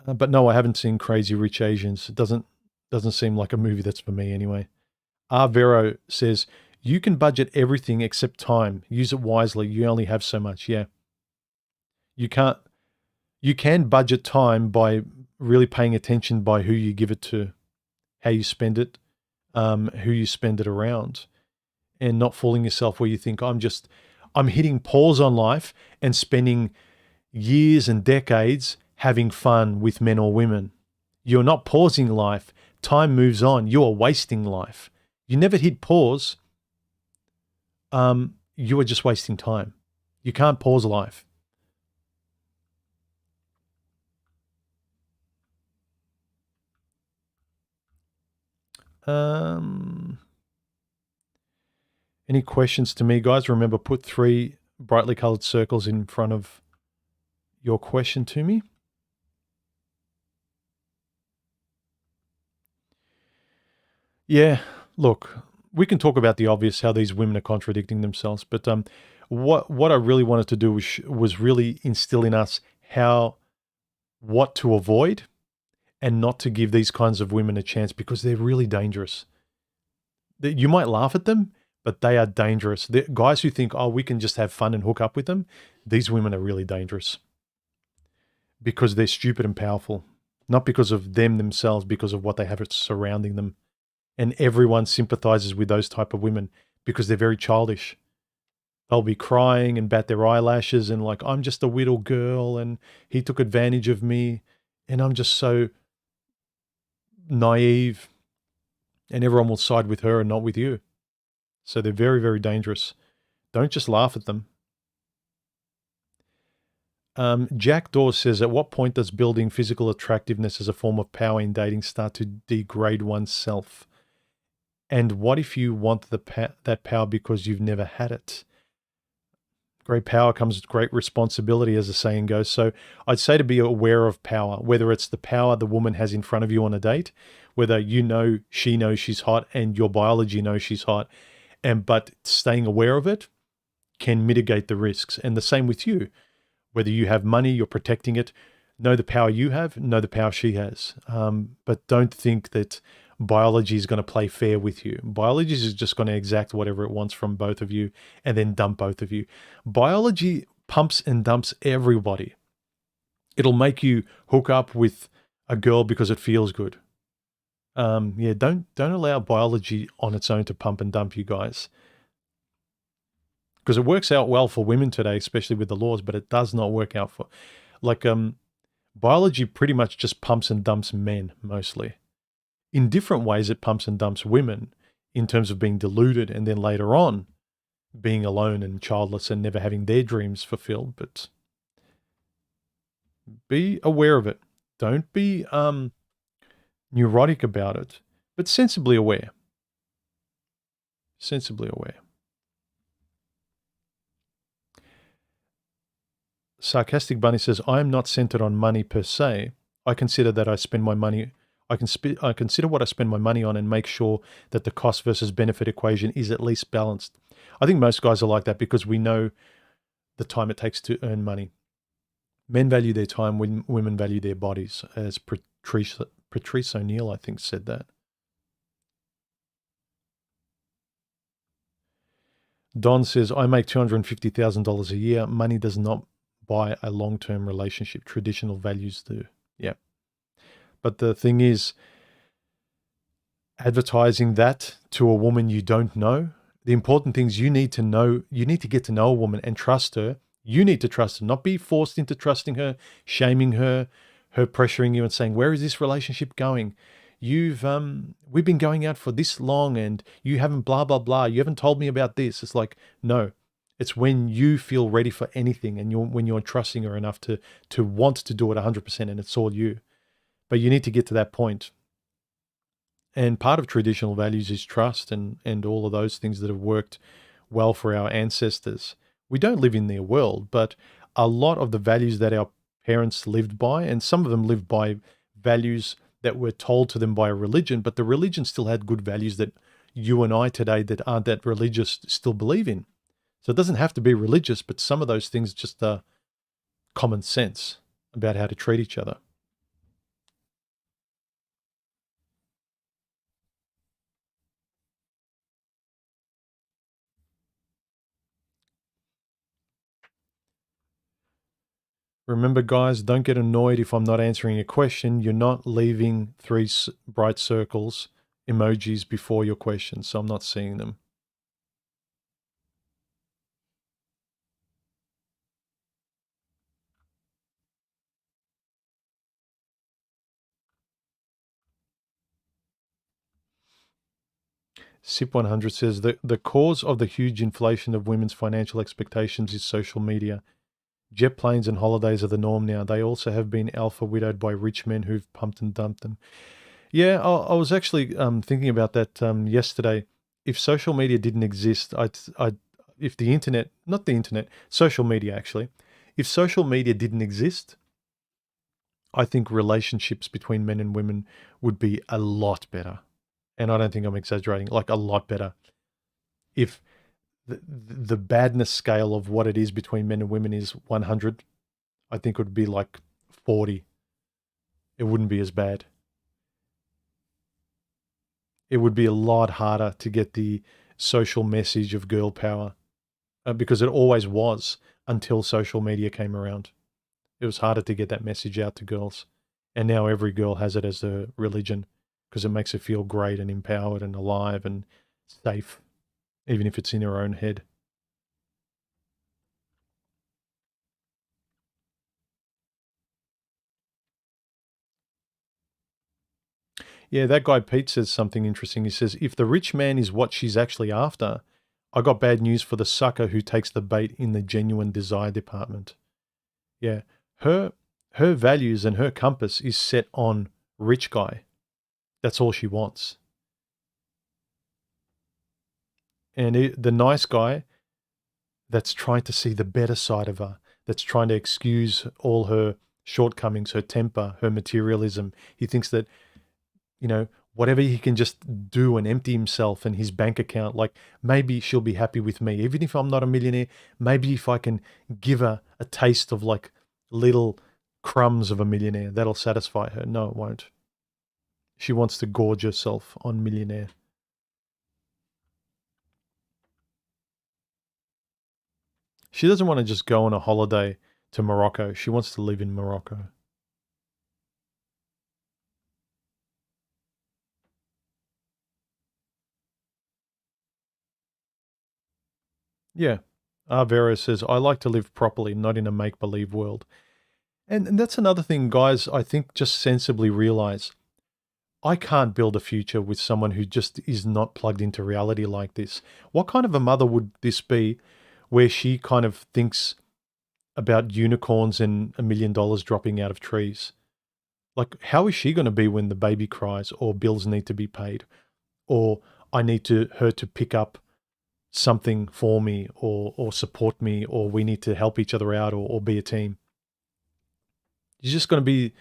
But no, I haven't seen Crazy Rich Asians. It doesn't seem like a movie that's for me anyway. R. Vero says, you can budget everything except time. Use it wisely. You only have so much. Yeah. You can budget time by really paying attention by who you give it to, how you spend it, who you spend it around, and not fooling yourself where you think, I'm hitting pause on life and spending years and decades having fun with men or women. You're not pausing life. Time moves on. You are wasting life. You never hit pause. You are just wasting time. You can't pause life. Any questions to me, guys? Remember, put 3 brightly colored circles in front of your question to me. Yeah, look, we can talk about the obvious, how these women are contradicting themselves, but what I really wanted to do was really instill in us what to avoid and not to give these kinds of women a chance, because they're really dangerous. You might laugh at them, but they are dangerous. The guys who think, oh, we can just have fun and hook up with them, these women are really dangerous because they're stupid and powerful, not because of them themselves, because of what they have surrounding them. And everyone sympathizes with those type of women because they're very childish. They'll be crying and bat their eyelashes and like, I'm just a little girl and he took advantage of me and I'm just so naive, and everyone will side with her and not with you. So they're very, very dangerous. Don't just laugh at them. Jack Dawes says, at what point does building physical attractiveness as a form of power in dating start to degrade oneself? And what if you want that power because you've never had it? Great power comes with great responsibility, as the saying goes. So I'd say to be aware of power, whether it's the power the woman has in front of you on a date, whether you know she knows she's hot and your biology knows she's hot, but staying aware of it can mitigate the risks. And the same with you. Whether you have money, you're protecting it. Know the power you have, know the power she has. But don't think that biology is going to play fair with you. Biology is just going to exact whatever it wants from both of you and then dump both of you. Biology pumps and dumps everybody. It'll make you hook up with a girl because it feels good. Yeah, don't allow biology on its own to pump and dump you guys. Because it works out well for women today, especially with the laws, but it does not work out for, biology pretty much just pumps and dumps men mostly. In different ways, it pumps and dumps women in terms of being deluded and then later on being alone and childless and never having their dreams fulfilled. But be aware of it. Don't be neurotic about it, but sensibly aware. Sensibly aware. Sarcastic Bunny says, I am not centered on money per se. I consider that I spend my money. I consider what I spend my money on and make sure that the cost versus benefit equation is at least balanced. I think most guys are like that because we know the time it takes to earn money. Men value their time when women value their bodies, as Patrice O'Neill, I think, said that. Don says, I make $250,000 a year. Money does not buy a long-term relationship. Traditional values do. Yeah. But the thing is, advertising that to a woman you don't know. The important things you need to know, you need to get to know a woman and trust her. You need to trust her, not be forced into trusting her, shaming her, her pressuring you and saying, where is this relationship going? We've been going out for this long and you haven't blah, blah, blah. You haven't told me about this. It's like, no, it's when you feel ready for anything and when you're trusting her enough to want to do it 100% and it's all you. But you need to get to that point. And part of traditional values is trust and all of those things that have worked well for our ancestors. We don't live in their world, but a lot of the values that our parents lived by, and some of them lived by values that were told to them by a religion, but the religion still had good values that you and I today that aren't that religious still believe in. So it doesn't have to be religious, but some of those things just are common sense about how to treat each other. Remember, guys, don't get annoyed if I'm not answering a question. You're not leaving three bright circles emojis before your question, so I'm not seeing them. SIP100 says that the cause of the huge inflation of women's financial expectations is social media. Jet planes and holidays are the norm now. They also have been alpha widowed by rich men who've pumped and dumped them. Yeah, I was actually thinking about that yesterday. If social media didn't exist, if the internet, not the internet, social media actually, if social media didn't exist, I think relationships between men and women would be a lot better. And I don't think I'm exaggerating, like a lot better. If the badness scale of what it is between men and women is 100, I think it would be like 40. It wouldn't be as bad. It would be a lot harder to get the social message of girl power because it always was until social media came around. It was harder to get that message out to girls. And now every girl has it as a religion because it makes her feel great and empowered and alive and safe, even if it's in her own head. Yeah, that guy Pete says something interesting. He says, if the rich man is what she's actually after, I got bad news for the sucker who takes the bait in the genuine desire department. Yeah, her values and her compass is set on rich guy. That's all she wants. And the nice guy that's trying to see the better side of her, that's trying to excuse all her shortcomings, her temper, her materialism. He thinks that, whatever he can just do and empty himself and his bank account, like maybe she'll be happy with me. Even if I'm not a millionaire, maybe if I can give her a taste of like little crumbs of a millionaire, that'll satisfy her. No, it won't. She wants to gorge herself on millionaire. She doesn't want to just go on a holiday to Morocco. She wants to live in Morocco. Yeah. Vero says, I like to live properly, not in a make-believe world. And that's another thing, guys, I think just sensibly realize. I can't build a future with someone who just is not plugged into reality like this. What kind of a mother would this be where she kind of thinks about unicorns and $1 million dropping out of trees? Like, how is she going to be when the baby cries or bills need to be paid or I need her to pick up something for me or support me or we need to help each other out or be a team? She's just going to be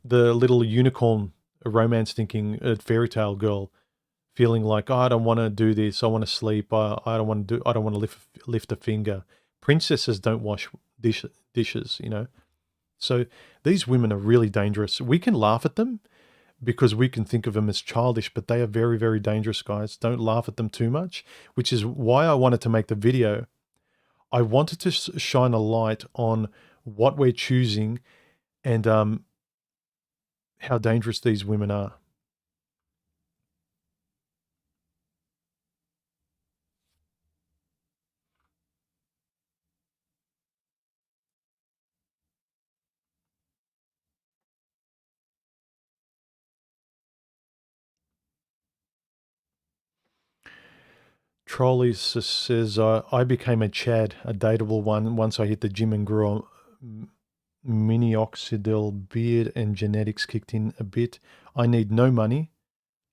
the little unicorn romance thinking fairy tale girl feeling like, oh, I don't want to do this. I want to sleep. I don't want to I don't want to lift a finger. Princesses don't wash dishes, So these women are really dangerous. We can laugh at them because we can think of them as childish, but they are very, very dangerous, guys. Don't laugh at them too much, which is why I wanted to make the video. I wanted to shine a light on what we're choosing and how dangerous these women are. Trolley says, I became a Chad, a dateable one, once I hit the gym and grew a minoxidil beard and genetics kicked in a bit. I need no money,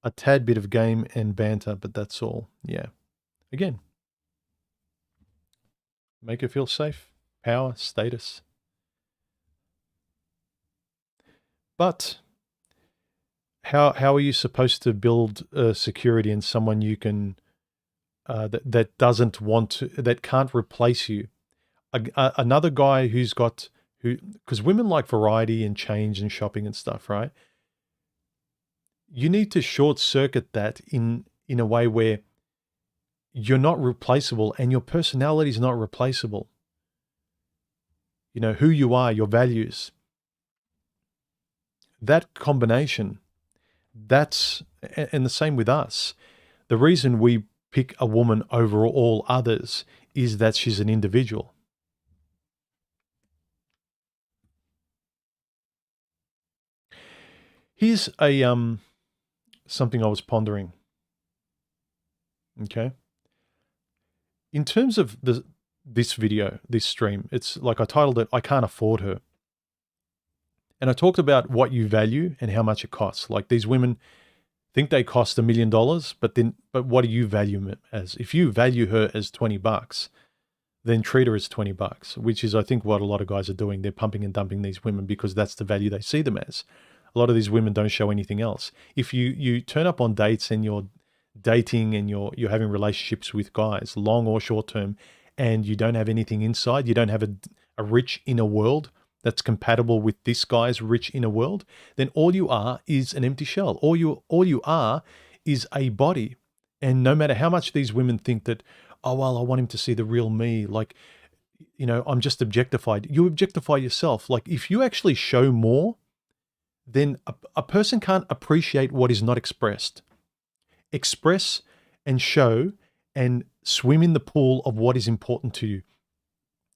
a tad bit of game and banter, but that's all. Yeah. Again, make her feel safe. Power, status. But how are you supposed to build security in someone you can that doesn't want to, that can't replace you? Another guy who's got because women like variety and change and shopping and stuff, right? You need to short circuit that in a way where you're not replaceable and your personality is not replaceable. You know, who you are, your values. That combination, and the same with us. The reason we pick a woman over all others is that she's an individual. Here's a something I was pondering. Okay. In terms of this video, this stream, it's like I titled it, I Can't Afford Her. And I talked about what you value and how much it costs. Like these women think they cost $1 million, but what do you value them as? If you value her as $20, then treat her as $20, which is, I think, what a lot of guys are doing. They're pumping and dumping these women because that's the value they see them as. A lot of these women don't show anything else. If you turn up on dates and you're dating and you're having relationships with guys, long or short term, and you don't have anything inside, you don't have a rich inner world that's compatible with this guy's rich inner world, then all you are is an empty shell. All you are is a body. And no matter how much these women think that, oh, well, I want him to see the real me, like, you know, I'm just objectified. You objectify yourself. Like if you actually show more, then a person can't appreciate what is not expressed. Express and show and swim in the pool of what is important to you.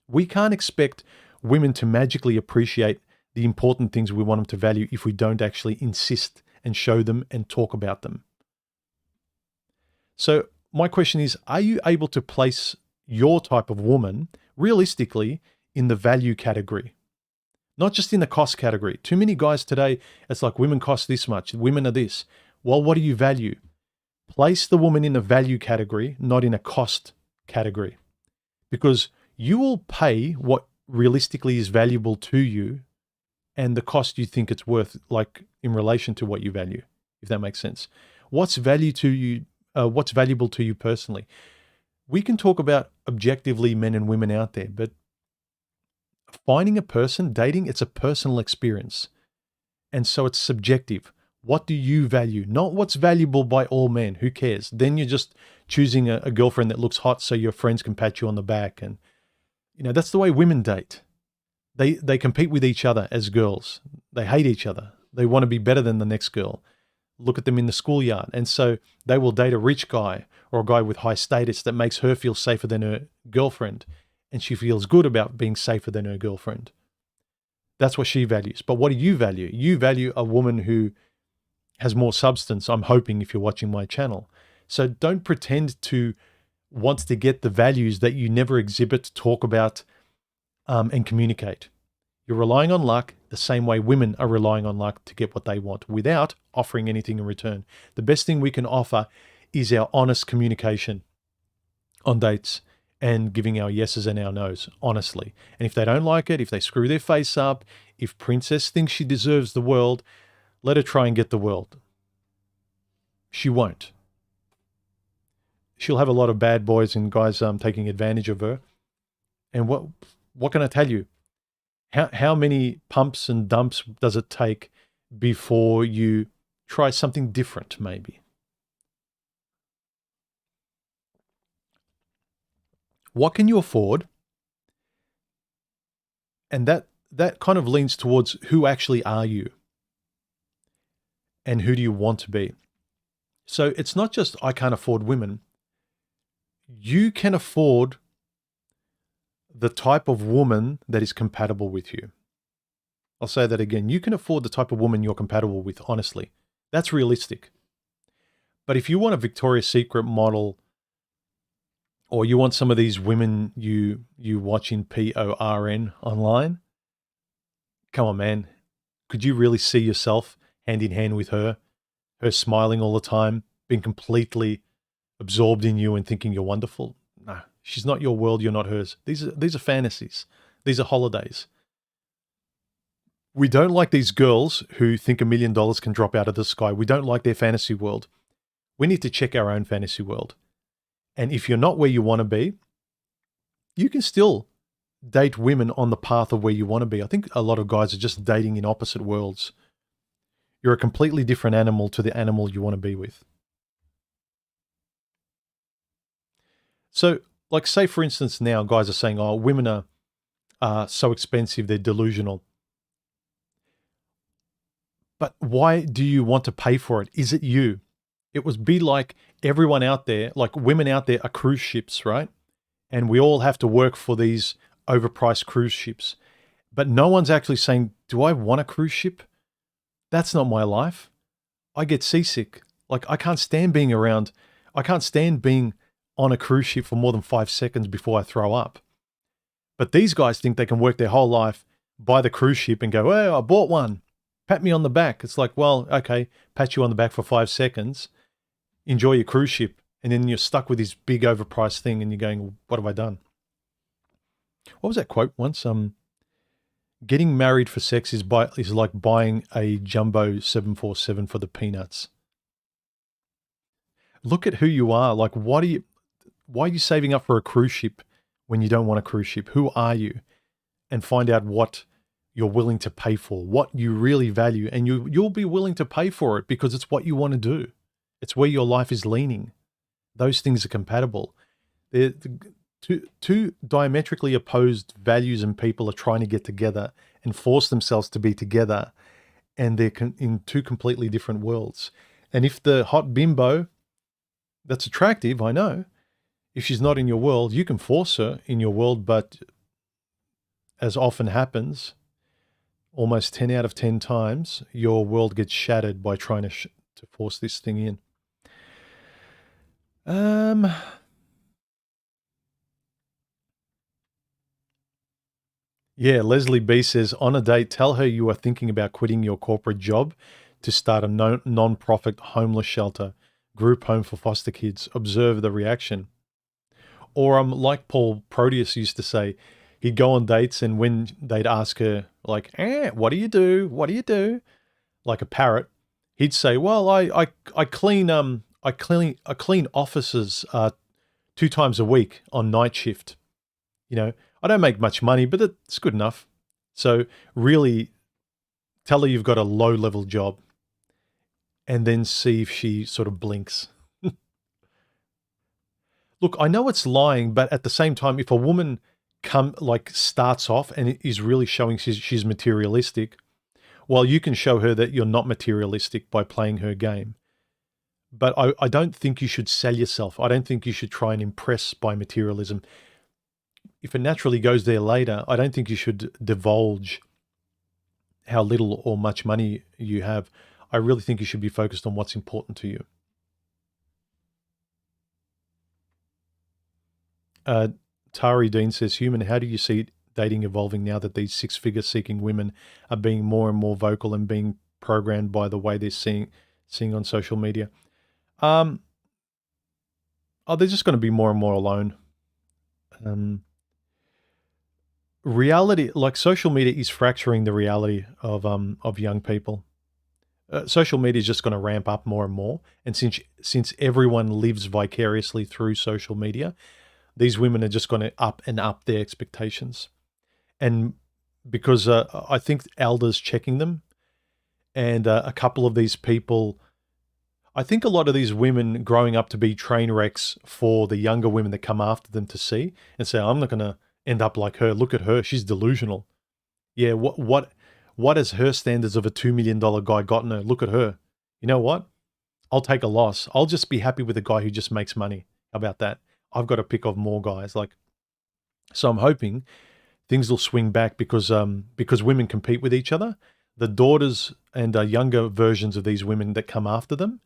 We can't expect women to magically appreciate the important things we want them to value if we don't actually insist and show them and talk about them. So my question is, are you able to place your type of woman realistically in the value category? Not just in the cost category. Too many guys today, it's like women cost this much, women are this. Well, what do you value? Place the woman in a value category, not in a cost category. Because you will pay what realistically is valuable to you and the cost you think it's worth, like in relation to what you value, if that makes sense. What's value to you? What's valuable to you personally? We can talk about objectively men and women out there, but finding a person, dating, it's a personal experience. And so it's subjective. What do you value? Not what's valuable by all men. Who cares? Then you're just choosing a girlfriend that looks hot so your friends can pat you on the back. And, you know, that's the way women date. They compete with each other as girls. They hate each other. They want to be better than the next girl. Look at them in the schoolyard. And so they will date a rich guy or a guy with high status that makes her feel safer than her girlfriend. And she feels good about being safer than her girlfriend. That's what she values. But what do you value? You value a woman who has more substance, I'm hoping, if you're watching my channel. So don't pretend to want to get the values that you never exhibit, talk about, and communicate. You're relying on luck the same way women are relying on luck to get what they want without offering anything in return. The best thing we can offer is our honest communication on dates and giving our yeses and our nos, honestly. And if they don't like it, if they screw their face up, if Princess thinks she deserves the world, let her try and get the world. She won't. She'll have a lot of bad boys and guys taking advantage of her. And what can I tell you? How many pumps and dumps does it take before you try something different, maybe? What can you afford? And that kind of leans towards who actually are you? And who do you want to be? So it's not just I can't afford women. You can afford the type of woman that is compatible with you. I'll say that again. You can afford the type of woman you're compatible with, honestly. That's realistic. But if you want a Victoria's Secret model Or you want some of these women you watch in PORN online? Come on, man. Could you really see yourself hand in hand with her smiling all the time, being completely absorbed in you and thinking you're wonderful? No, she's not your world, you're not hers. These are fantasies. These are holidays. We don't like these girls who think $1 million can drop out of the sky. We don't like their fantasy world. We need to check our own fantasy world. And if you're not where you want to be, you can still date women on the path of where you want to be. I think a lot of guys are just dating in opposite worlds. You're a completely different animal to the animal you want to be with. So, like, say, for instance, now guys are saying, oh, women are so expensive, they're delusional. But why do you want to pay for it? Is it you? It would be like everyone out there, like women out there are cruise ships, right? And we all have to work for these overpriced cruise ships. But no one's actually saying, do I want a cruise ship? That's not my life. I get seasick. Like, I can't stand being around. I can't stand being on a cruise ship for more than 5 seconds before I throw up. But these guys think they can work their whole life, buy the cruise ship and go, oh, I bought one. Pat me on the back. It's like, well, okay, pat you on the back for 5 seconds. Enjoy your cruise ship. And then you're stuck with this big overpriced thing and you're going, what have I done? What was that quote once? Getting married for sex is like buying a jumbo 747 for the peanuts. Look at who you are. Like, why are you saving up for a cruise ship when you don't want a cruise ship? Who are you? And find out what you're willing to pay for, what you really value. And you'll be willing to pay for it because it's what you want to do. It's where your life is leaning. Those things are compatible. They're two diametrically opposed values and people are trying to get together and force themselves to be together. And they're in two completely different worlds. And if the hot bimbo, that's attractive, I know, if she's not in your world, you can force her in your world. But as often happens, almost 10 out of 10 times, your world gets shattered by trying to force this thing in. Yeah, Leslie B says, on a date, tell her you are thinking about quitting your corporate job to start a non-profit homeless shelter, group home for foster kids. Observe the reaction. Or like Paul Proteus used to say, he'd go on dates and when they'd ask her, like, what do you do? What do you do? Like a parrot, he'd say, well, I clean offices 2 times a week on night shift. You know, I don't make much money, but it's good enough. So really tell her you've got a low-level job and then see if she sort of blinks. Look, I know it's lying, but at the same time, if a woman starts off and is really showing she's materialistic, well, you can show her that you're not materialistic by playing her game. But I don't think you should sell yourself. I don't think you should try and impress by materialism. If it naturally goes there later, I don't think you should divulge how little or much money you have. I really think you should be focused on what's important to you. Tari Dean says, Human, how do you see dating evolving now that these 6-figure seeking women are being more and more vocal and being programmed by the way they're seeing on social media? They're just going to be more and more alone. Reality, like social media is fracturing the reality of young people. Social media is just going to ramp up more and more. And since everyone lives vicariously through social media, these women are just going to up their expectations. And because I think Alda's checking them, and a couple of these people, I think a lot of these women growing up to be train wrecks for the younger women that come after them to see and say, I'm not going to end up like her. Look at her. She's delusional. Yeah, what has her standards of a $2 million guy gotten her? Look at her. You know what? I'll take a loss. I'll just be happy with a guy who just makes money. How about that? I've got to pick off more guys. So I'm hoping things will swing back because women compete with each other. The daughters and younger versions of these women that come after them,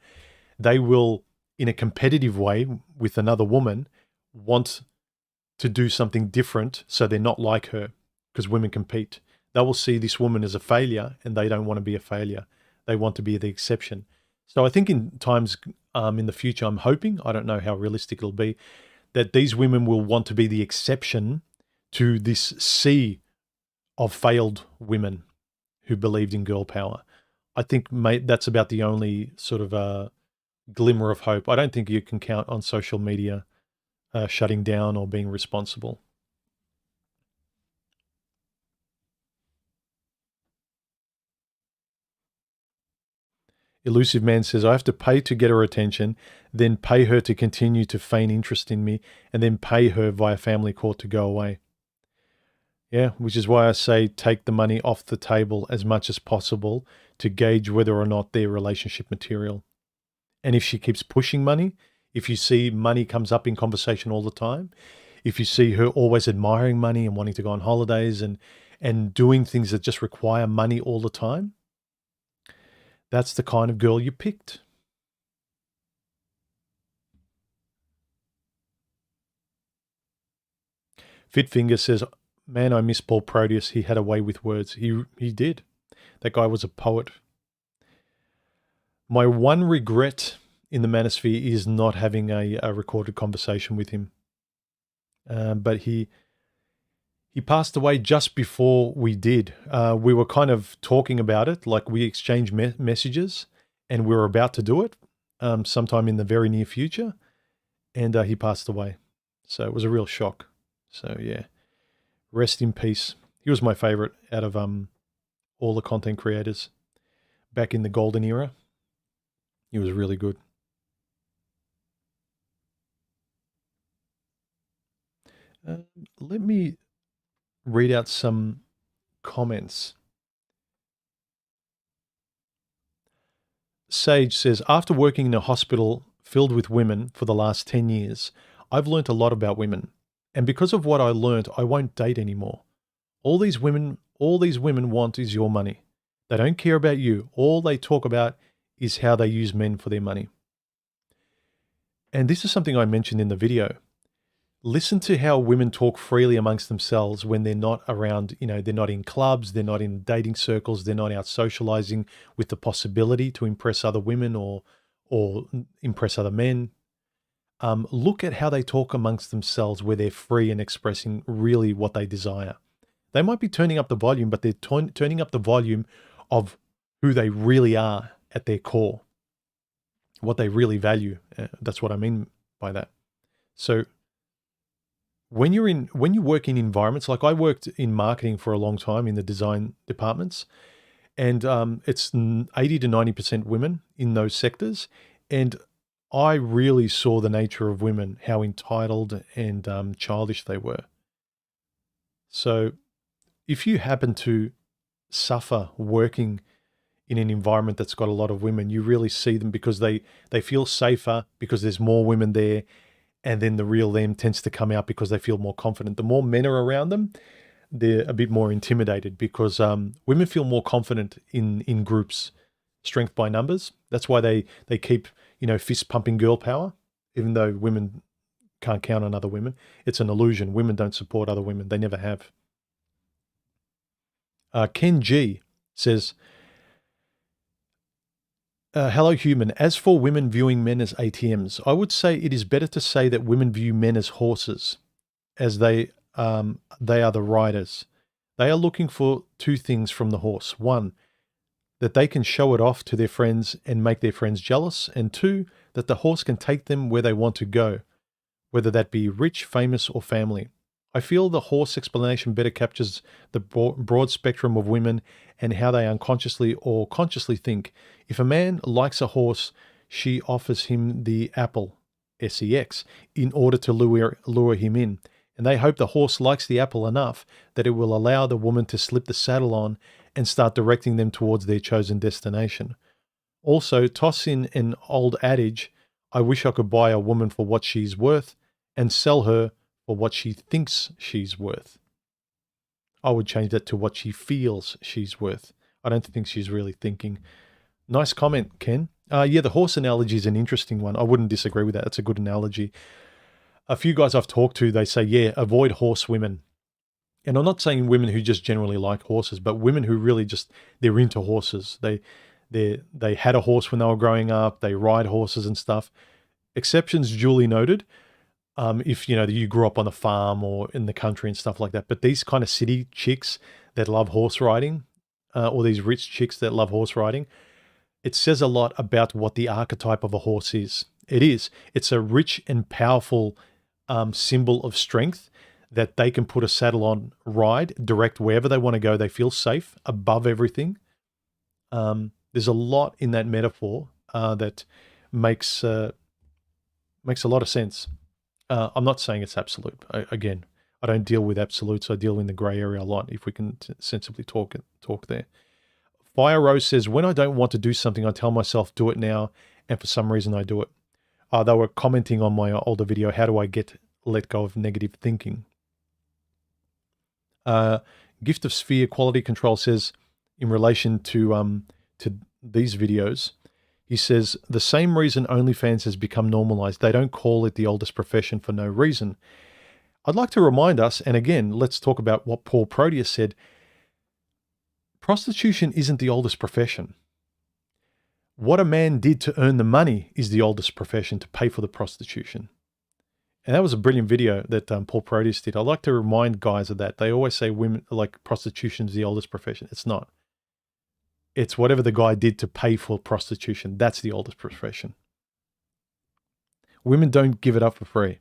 they will, in a competitive way with another woman, want to do something different so they're not like her, because women compete. They will see this woman as a failure and they don't want to be a failure. They want to be the exception. So I think in times in the future, I'm hoping, I don't know how realistic it'll be, that these women will want to be the exception to this sea of failed women who believed in girl power. I think that's about the only sort of glimmer of hope. I don't think you can count on social media shutting down or being responsible. Elusive Man says, I have to pay to get her attention, then pay her to continue to feign interest in me, and then pay her via family court to go away. Yeah, which is why I say take the money off the table as much as possible to gauge whether or not they're relationship material. And if she keeps pushing money, if you see money comes up in conversation all the time, if you see her always admiring money and wanting to go on holidays and doing things that just require money all the time, that's the kind of girl you picked. Fitfinger says, man, I miss Paul Proteus. He had a way with words. He did. That guy was a poet. My one regret in the manosphere is not having a recorded conversation with him. But he passed away just before we did. We were kind of talking about it, like we exchanged messages, and we were about to do it sometime in the very near future, and he passed away. So it was a real shock. So yeah, rest in peace. He was my favorite out of all the content creators back in the golden era. He was really good. Let me read out some comments. Sage says, after working in a hospital filled with women for the last 10 years, I've learnt a lot about women. And because of what I learnt, I won't date anymore. All these women want is your money. They don't care about you. All they talk about is how they use men for their money. And this is something I mentioned in the video. Listen to how women talk freely amongst themselves when they're not around, they're not in clubs, they're not in dating circles, they're not out socializing with the possibility to impress other women or impress other men. Look at how they talk amongst themselves where they're free and expressing really what they desire. They might be turning up the volume, but they're turning up the volume of who they really are at their core, what they really value. That's what I mean by that. So when you work in environments, like I worked in marketing for a long time in the design departments, and it's 80 to 90% women in those sectors. And I really saw the nature of women, how entitled and childish they were. So if you happen to suffer working in an environment that's got a lot of women, you really see them because they feel safer because there's more women there. And then the real them tends to come out because they feel more confident. The more men are around them, they're a bit more intimidated because women feel more confident in groups, strength by numbers. That's why they keep, fist pumping girl power, even though women can't count on other women. It's an illusion. Women don't support other women. They never have. Ken G says, hello, human. As for women viewing men as ATMs, I would say it is better to say that women view men as horses, as they are the riders. They are looking for two things from the horse. One, that they can show it off to their friends and make their friends jealous. And two, that the horse can take them where they want to go, whether that be rich, famous, or family. I feel the horse explanation better captures the broad spectrum of women and how they unconsciously or consciously think. If a man likes a horse, she offers him the apple, SEX, in order to lure him in. And they hope the horse likes the apple enough that it will allow the woman to slip the saddle on and start directing them towards their chosen destination. Also, toss in an old adage, I wish I could buy a woman for what she's worth and sell her for what she thinks she's worth. I would change that to what she feels she's worth. I don't think she's really thinking. Nice comment, Ken. Yeah, the horse analogy is an interesting one. I wouldn't disagree with that. It's a good analogy. a few guys I've talked to, they say, yeah, avoid horse women. And I'm not saying women who just generally like horses, but women who really just, they're into horses. They had a horse when they were growing up. They ride horses and stuff. Exceptions duly noted. If you grew up on a farm or in the country and stuff like that. But these kind of city chicks that love horse riding, or these rich chicks that love horse riding, it says a lot about what the archetype of a horse is. It's a rich and powerful symbol of strength that they can put a saddle on, ride, direct wherever they want to go. They feel safe above everything. There's a lot in that metaphor that makes a lot of sense. I'm not saying it's absolute. Again, I don't deal with absolutes. I deal in the gray area a lot, if we can sensibly talk there. Fire Rose says, when I don't want to do something, I tell myself, do it now, and for some reason I do it. They were commenting on my older video, how do I let go of negative thinking? Gift of Sphere Quality Control says, in relation to these videos, he says, the same reason OnlyFans has become normalized. They don't call it the oldest profession for no reason. I'd like to remind us, and again, let's talk about what Paul Proteus said. Prostitution isn't the oldest profession. What a man did to earn the money is the oldest profession, to pay for the prostitution. And that was a brilliant video that Paul Proteus did. I like to remind guys of that. They always say women, like, prostitution is the oldest profession. It's not. It's whatever the guy did to pay for prostitution. That's the oldest profession. Women don't give it up for free.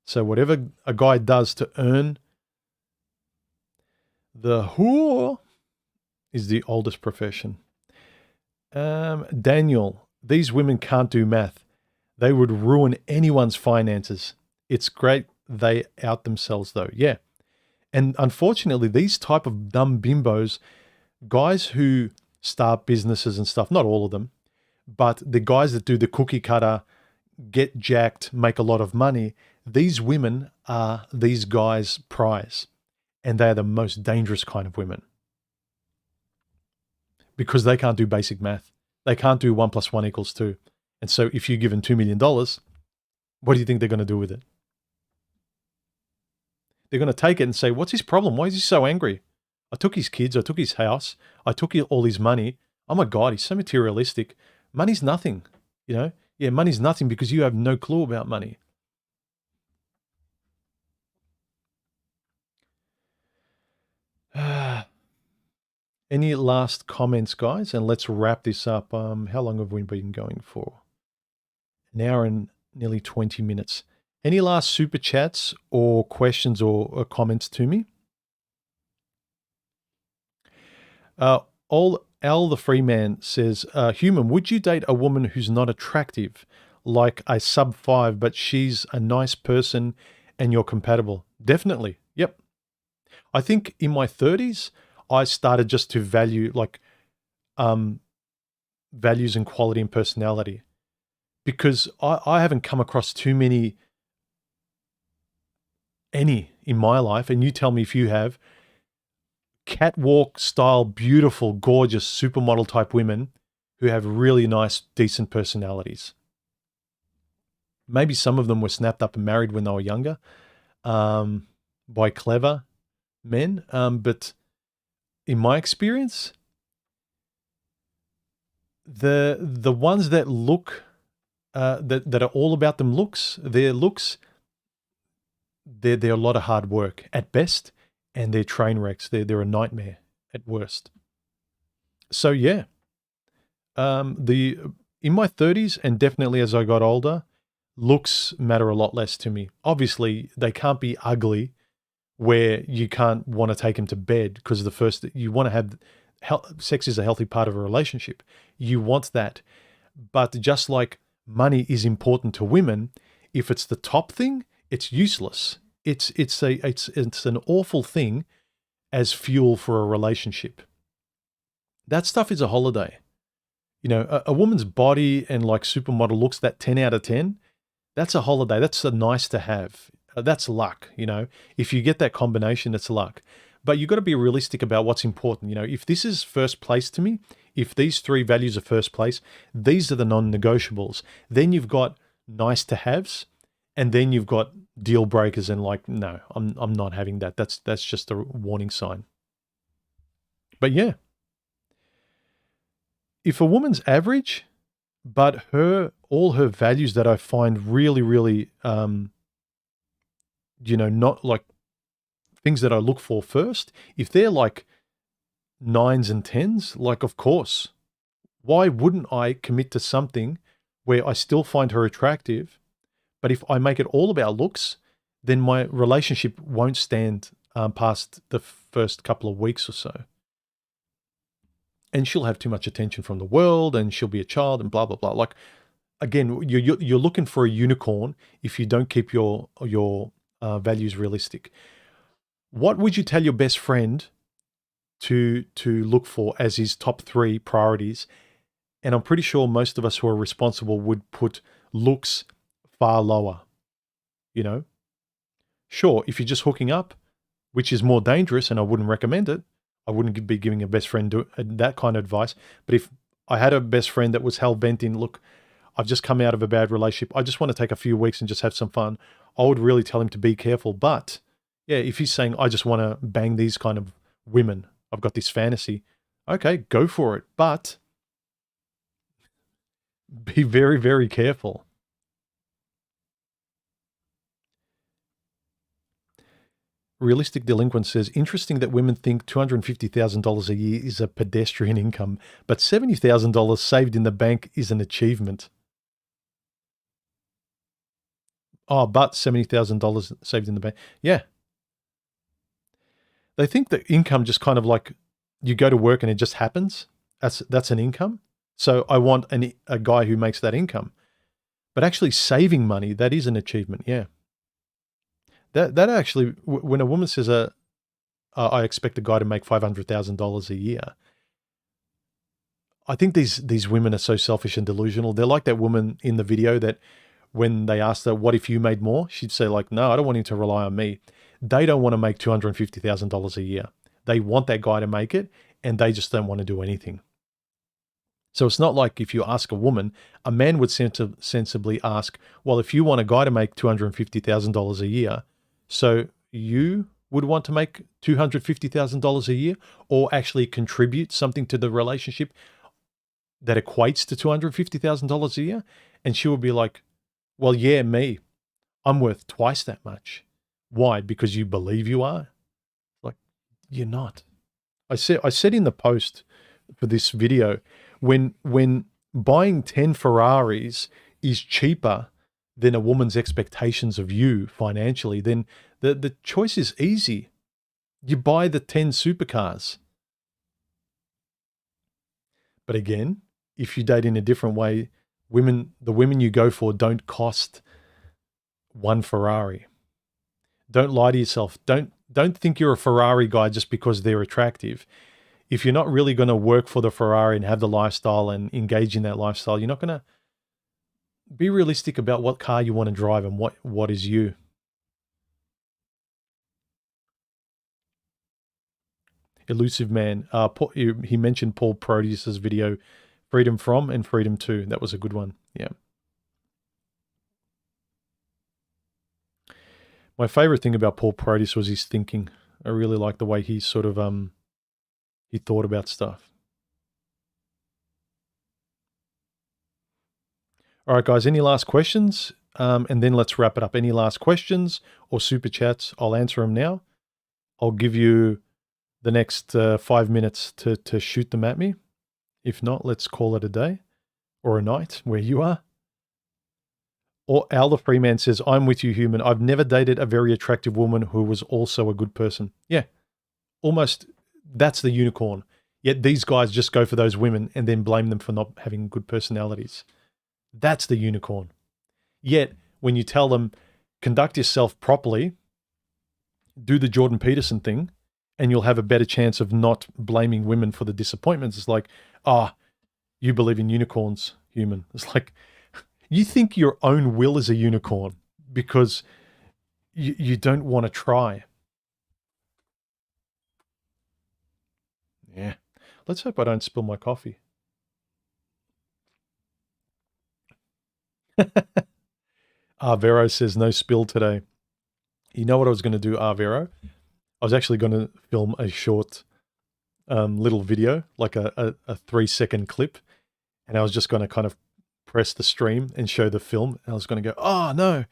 So whatever a guy does to earn the whore is the oldest profession. Daniel, these women can't do math. They would ruin anyone's finances. It's great they out themselves though. Yeah. And unfortunately, these type of dumb bimbos, guys who start businesses and stuff, not all of them, but the guys that do the cookie cutter, get jacked, make a lot of money, these women are these guys' prize. And they are the most dangerous kind of women. Because they can't do basic math. They can't do 1 + 1 = 2. And so if you're given $2 million, what do you think they're going to do with it? They're going to take it and say, what's his problem? Why is he so angry? I took his kids, I took his house, I took all his money. Oh my God, he's so materialistic. Money's nothing, Yeah, money's nothing because you have no clue about money. Any last comments, guys? And let's wrap this up. How long have we been going for? An hour and nearly 20 minutes. Any last super chats or questions or comments to me? Al the Freeman says, Human, would you date a woman who's not attractive, like a sub-5, but she's a nice person and you're compatible? Definitely. Yep. I think in my 30s, I started just to value values and quality and personality, because I haven't come across too many in my life, and you tell me if you have, catwalk style, beautiful, gorgeous, supermodel type women who have really nice, decent personalities. Maybe some of them were snapped up and married when they were younger by clever men, but in my experience, the ones that look that are all about them looks, they're a lot of hard work at best, and they're train wrecks. They're a nightmare at worst. So yeah, in my 30s and definitely as I got older, looks matter a lot less to me. Obviously, they can't be ugly where you can't want to take them to bed, because the first you want to have sex is a healthy part of a relationship. You want that. But just like money is important to women, if it's the top thing, it's useless. It's an awful thing as fuel for a relationship. That stuff is a holiday. A woman's body and like supermodel looks, that 10 out of 10, that's a holiday. That's a nice to have. That's luck, If you get that combination, it's luck. But you've got to be realistic about what's important. If this is first place to me, if these 3 values are first place, these are the non-negotiables. Then you've got nice to haves, And then you've got deal breakers and like, no, I'm not having that. That's just a warning sign. But yeah, if a woman's average, but all her values that I find really, really, not like things that I look for first, if they're like 9s and 10s, like, of course, why wouldn't I commit to something where I still find her attractive? But if I make it all about looks, then my relationship won't stand past the first couple of weeks or so. And she'll have too much attention from the world, and she'll be a child, and blah blah blah. Like, again, you're looking for a unicorn if you don't keep your values realistic. What would you tell your best friend to look for as his top 3 priorities? And I'm pretty sure most of us who are responsible would put looks far lower. Sure, if you're just hooking up, which is more dangerous, and I wouldn't recommend it, I wouldn't be giving a best friend that kind of advice. But if I had a best friend that was hell-bent in, look, I've just come out of a bad relationship, I just want to take a few weeks and just have some fun, I would really tell him to be careful. But yeah, if he's saying, I just want to bang these kind of women, I've got this fantasy, okay, go for it. But be very, very careful. Realistic Delinquent says, interesting that women think $250,000 a year is a pedestrian income, but $70,000 saved in the bank is an achievement. Oh, but $70,000 saved in the bank. Yeah. They think that income just kind of like you go to work and it just happens. That's an income. So I want a guy who makes that income. But actually saving money, that is an achievement. Yeah. That actually, when a woman says, I expect a guy to make $500,000 a year, I think these women are so selfish and delusional. They're like that woman in the video that when they asked her, what if you made more? She'd say like, no, I don't want him to rely on me. They don't want to make $250,000 a year. They want that guy to make it, and they just don't want to do anything. So it's not like if you ask a woman, a man would sensibly ask, well, if you want a guy to make $250,000 a year, so you would want to make $250,000 a year, or actually contribute something to the relationship that equates to $250,000 a year? And she would be like, well, yeah, me. I'm worth twice that much. Why? Because you believe you are? Like, you're not. I said in the post for this video, when buying 10 Ferraris is cheaper than a woman's expectations of you financially, then the choice is easy. You buy the 10 supercars. But again, if you date in a different way, the women you go for don't cost 1 Ferrari. Don't lie to yourself. Don't think you're a Ferrari guy just because they're attractive. If you're not really going to work for the Ferrari and have the lifestyle and engage in that lifestyle, you're not going to be realistic about what car you want to drive and what is you. Elusive Man. He mentioned Paul Proteus's video, Freedom From and Freedom To. That was a good one. Yeah. My favorite thing about Paul Proteus was his thinking. I really like the way he sort of he thought about stuff. All right, guys, any last questions? And then let's wrap it up. Any last questions or super chats? I'll answer them now. I'll give you the next 5 minutes to shoot them at me. If not, let's call it a day or a night where you are. Or Al the Freeman says, I'm with you, human. I've never dated a very attractive woman who was also a good person. Yeah, almost that's the unicorn. Yet these guys just go for those women and then blame them for not having good personalities. That's the unicorn. Yet when you tell them, conduct yourself properly, do the Jordan Peterson thing, and you'll have a better chance of not blaming women for the disappointments. It's like, you believe in unicorns, human. It's like, you think your own will is a unicorn because you don't want to try. Yeah. Let's hope I don't spill my coffee. Arvero says no spill today. You know what I was going to do, Arvero? I was actually going to film a short little video, like a 3-second clip. And I was just going to kind of press the stream and show the film. And I was going to go, oh no,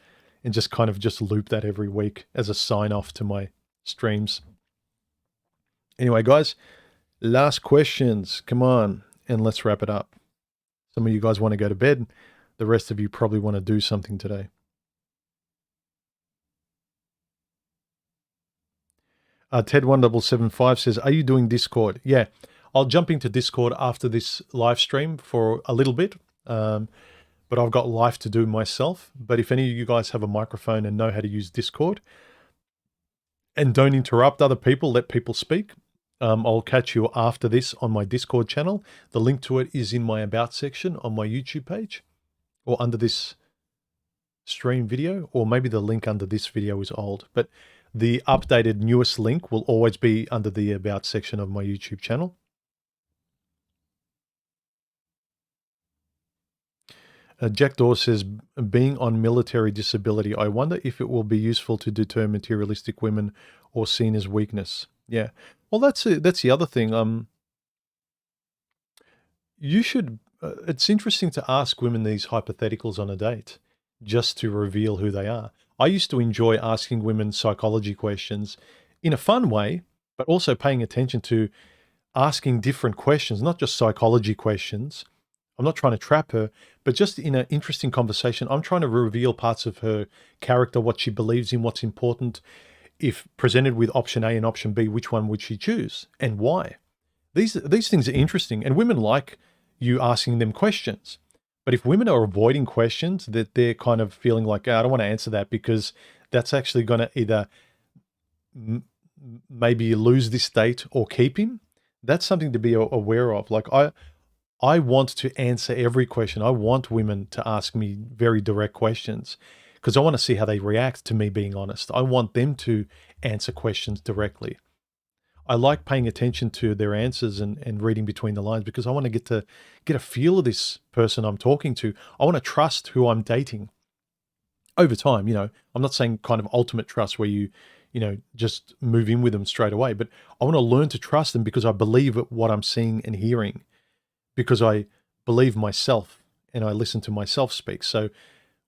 and just kind of just loop that every week as a sign off to my streams. Anyway, guys, last questions. Come on, and let's wrap it up. Some of you guys want to go to bed. The rest of you probably want to do something today. Ted1775 says, are you doing Discord? Yeah, I'll jump into Discord after this live stream for a little bit. But I've got life to do myself. But if any of you guys have a microphone and know how to use Discord and don't interrupt other people, let people speak, I'll catch you after this on my Discord channel. The link to it is in my About section on my YouTube page or under this stream video, or maybe the link under this video is old. But the updated newest link will always be under the About section of my YouTube channel. Jack Dawes says, being on military disability, I wonder if it will be useful to deter materialistic women or seen as weakness. Yeah. Well, that's the other thing. You should, it's interesting to ask women these hypotheticals on a date just to reveal who they are. I used to enjoy asking women psychology questions in a fun way, but also paying attention to asking different questions, not just psychology questions. I'm not trying to trap her, but just in an interesting conversation, I'm trying to reveal parts of her character, what she believes in, what's important. If presented with option A and option B, which one would she choose and why? These things are interesting, and women like you asking them questions. But if women are avoiding questions, that they're kind of feeling like, I don't want to answer that because that's actually going to either maybe lose this date or keep him, that's something to be aware of. Like I want to answer every question. I want women to ask me very direct questions because I want to see how they react to me being honest. I want them to answer questions directly. I like paying attention to their answers and reading between the lines because I want to get a feel of this person I'm talking to. I want to trust who I'm dating over time. You know, I'm not saying kind of ultimate trust where you just move in with them straight away, but I want to learn to trust them because I believe what I'm seeing and hearing, because I believe myself and I listen to myself speak. So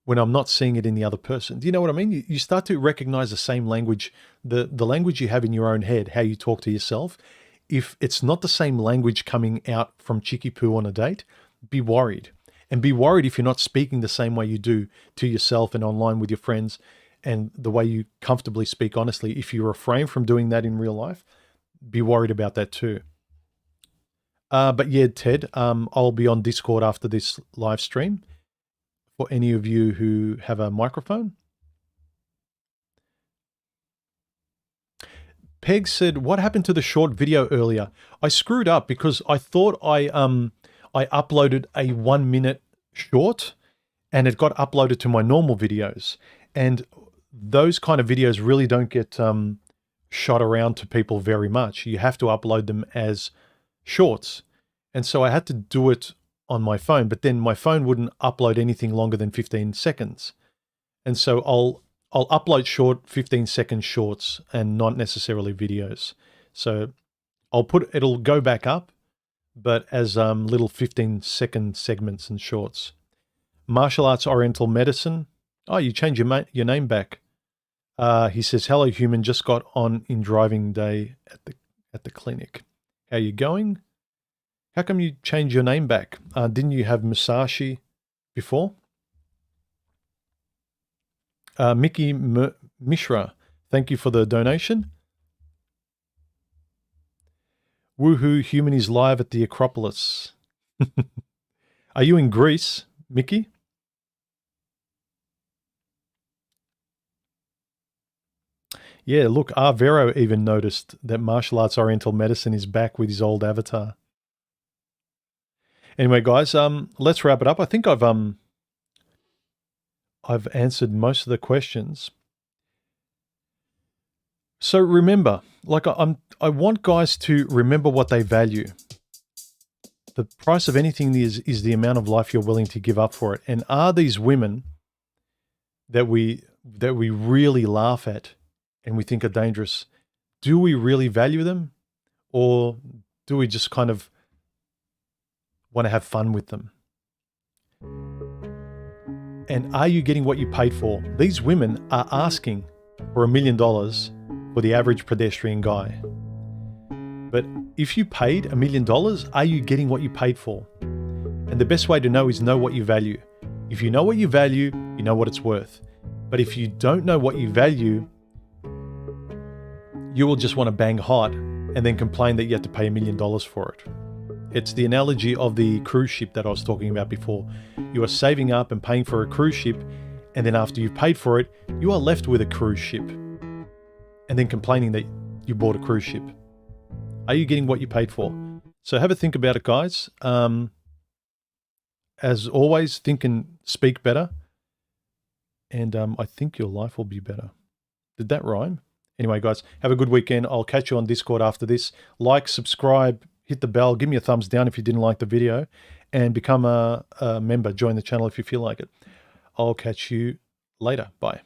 when I'm not seeing it in the other person, do you know what I mean? You start to recognize the same language, the language you have in your own head, how you talk to yourself. If it's not the same language coming out from Chicky Poo on a date, be worried. And be worried if you're not speaking the same way you do to yourself and online with your friends and the way you comfortably speak honestly. If you refrain from doing that in real life, be worried about that too. But yeah, Ted, I'll be on Discord after this live stream for any of you who have a microphone. Peg said, what happened to the short video earlier? I screwed up because I thought I uploaded a 1-minute short and it got uploaded to my normal videos. And those kind of videos really don't get shot around to people very much. You have to upload them as shorts. And so I had to do it on my phone, but then my phone wouldn't upload anything longer than 15 seconds. And so I'll upload short 15-second shorts and not necessarily videos. So it'll go back up, but as little 15-second segments and shorts. Martial Arts Oriental Medicine. Oh, you changed your name back. He says, hello human, just got on in driving day at the clinic. How you going? How come you changed your name back? Didn't you have Musashi before? Mickey Mishra, thank you for the donation. Woohoo, human is live at the Acropolis. Are you in Greece, Mickey? Yeah, look, Arvero even noticed that Martial Arts Oriental Medicine is back with his old avatar. Anyway, guys, let's wrap it up. I think I've answered most of the questions. So remember, like I want guys to remember what they value. The price of anything is the amount of life you're willing to give up for it. And are these women that we really laugh at and we think are dangerous, do we really value them, or do we just kind of want to have fun with them? And are you getting what you paid for? These women are asking for $1 million for the average pedestrian guy. But if you paid $1 million, are you getting what you paid for? And the best way to know is know what you value. If you know what you value, you know what it's worth. But if you don't know what you value, you will just want to bang hot and then complain that you have to pay $1 million for it. It's the analogy of the cruise ship that I was talking about before. You are saving up and paying for a cruise ship, and then after you've paid for it, you are left with a cruise ship, and then complaining that you bought a cruise ship. Are you getting what you paid for? So have a think about it, guys. As always, think and speak better, and I think your life will be better. Did that rhyme? Anyway, guys, have a good weekend. I'll catch you on Discord after this. Like, subscribe, hit the bell, give me a thumbs down if you didn't like the video, and become a member. Join the channel if you feel like it. I'll catch you later. Bye.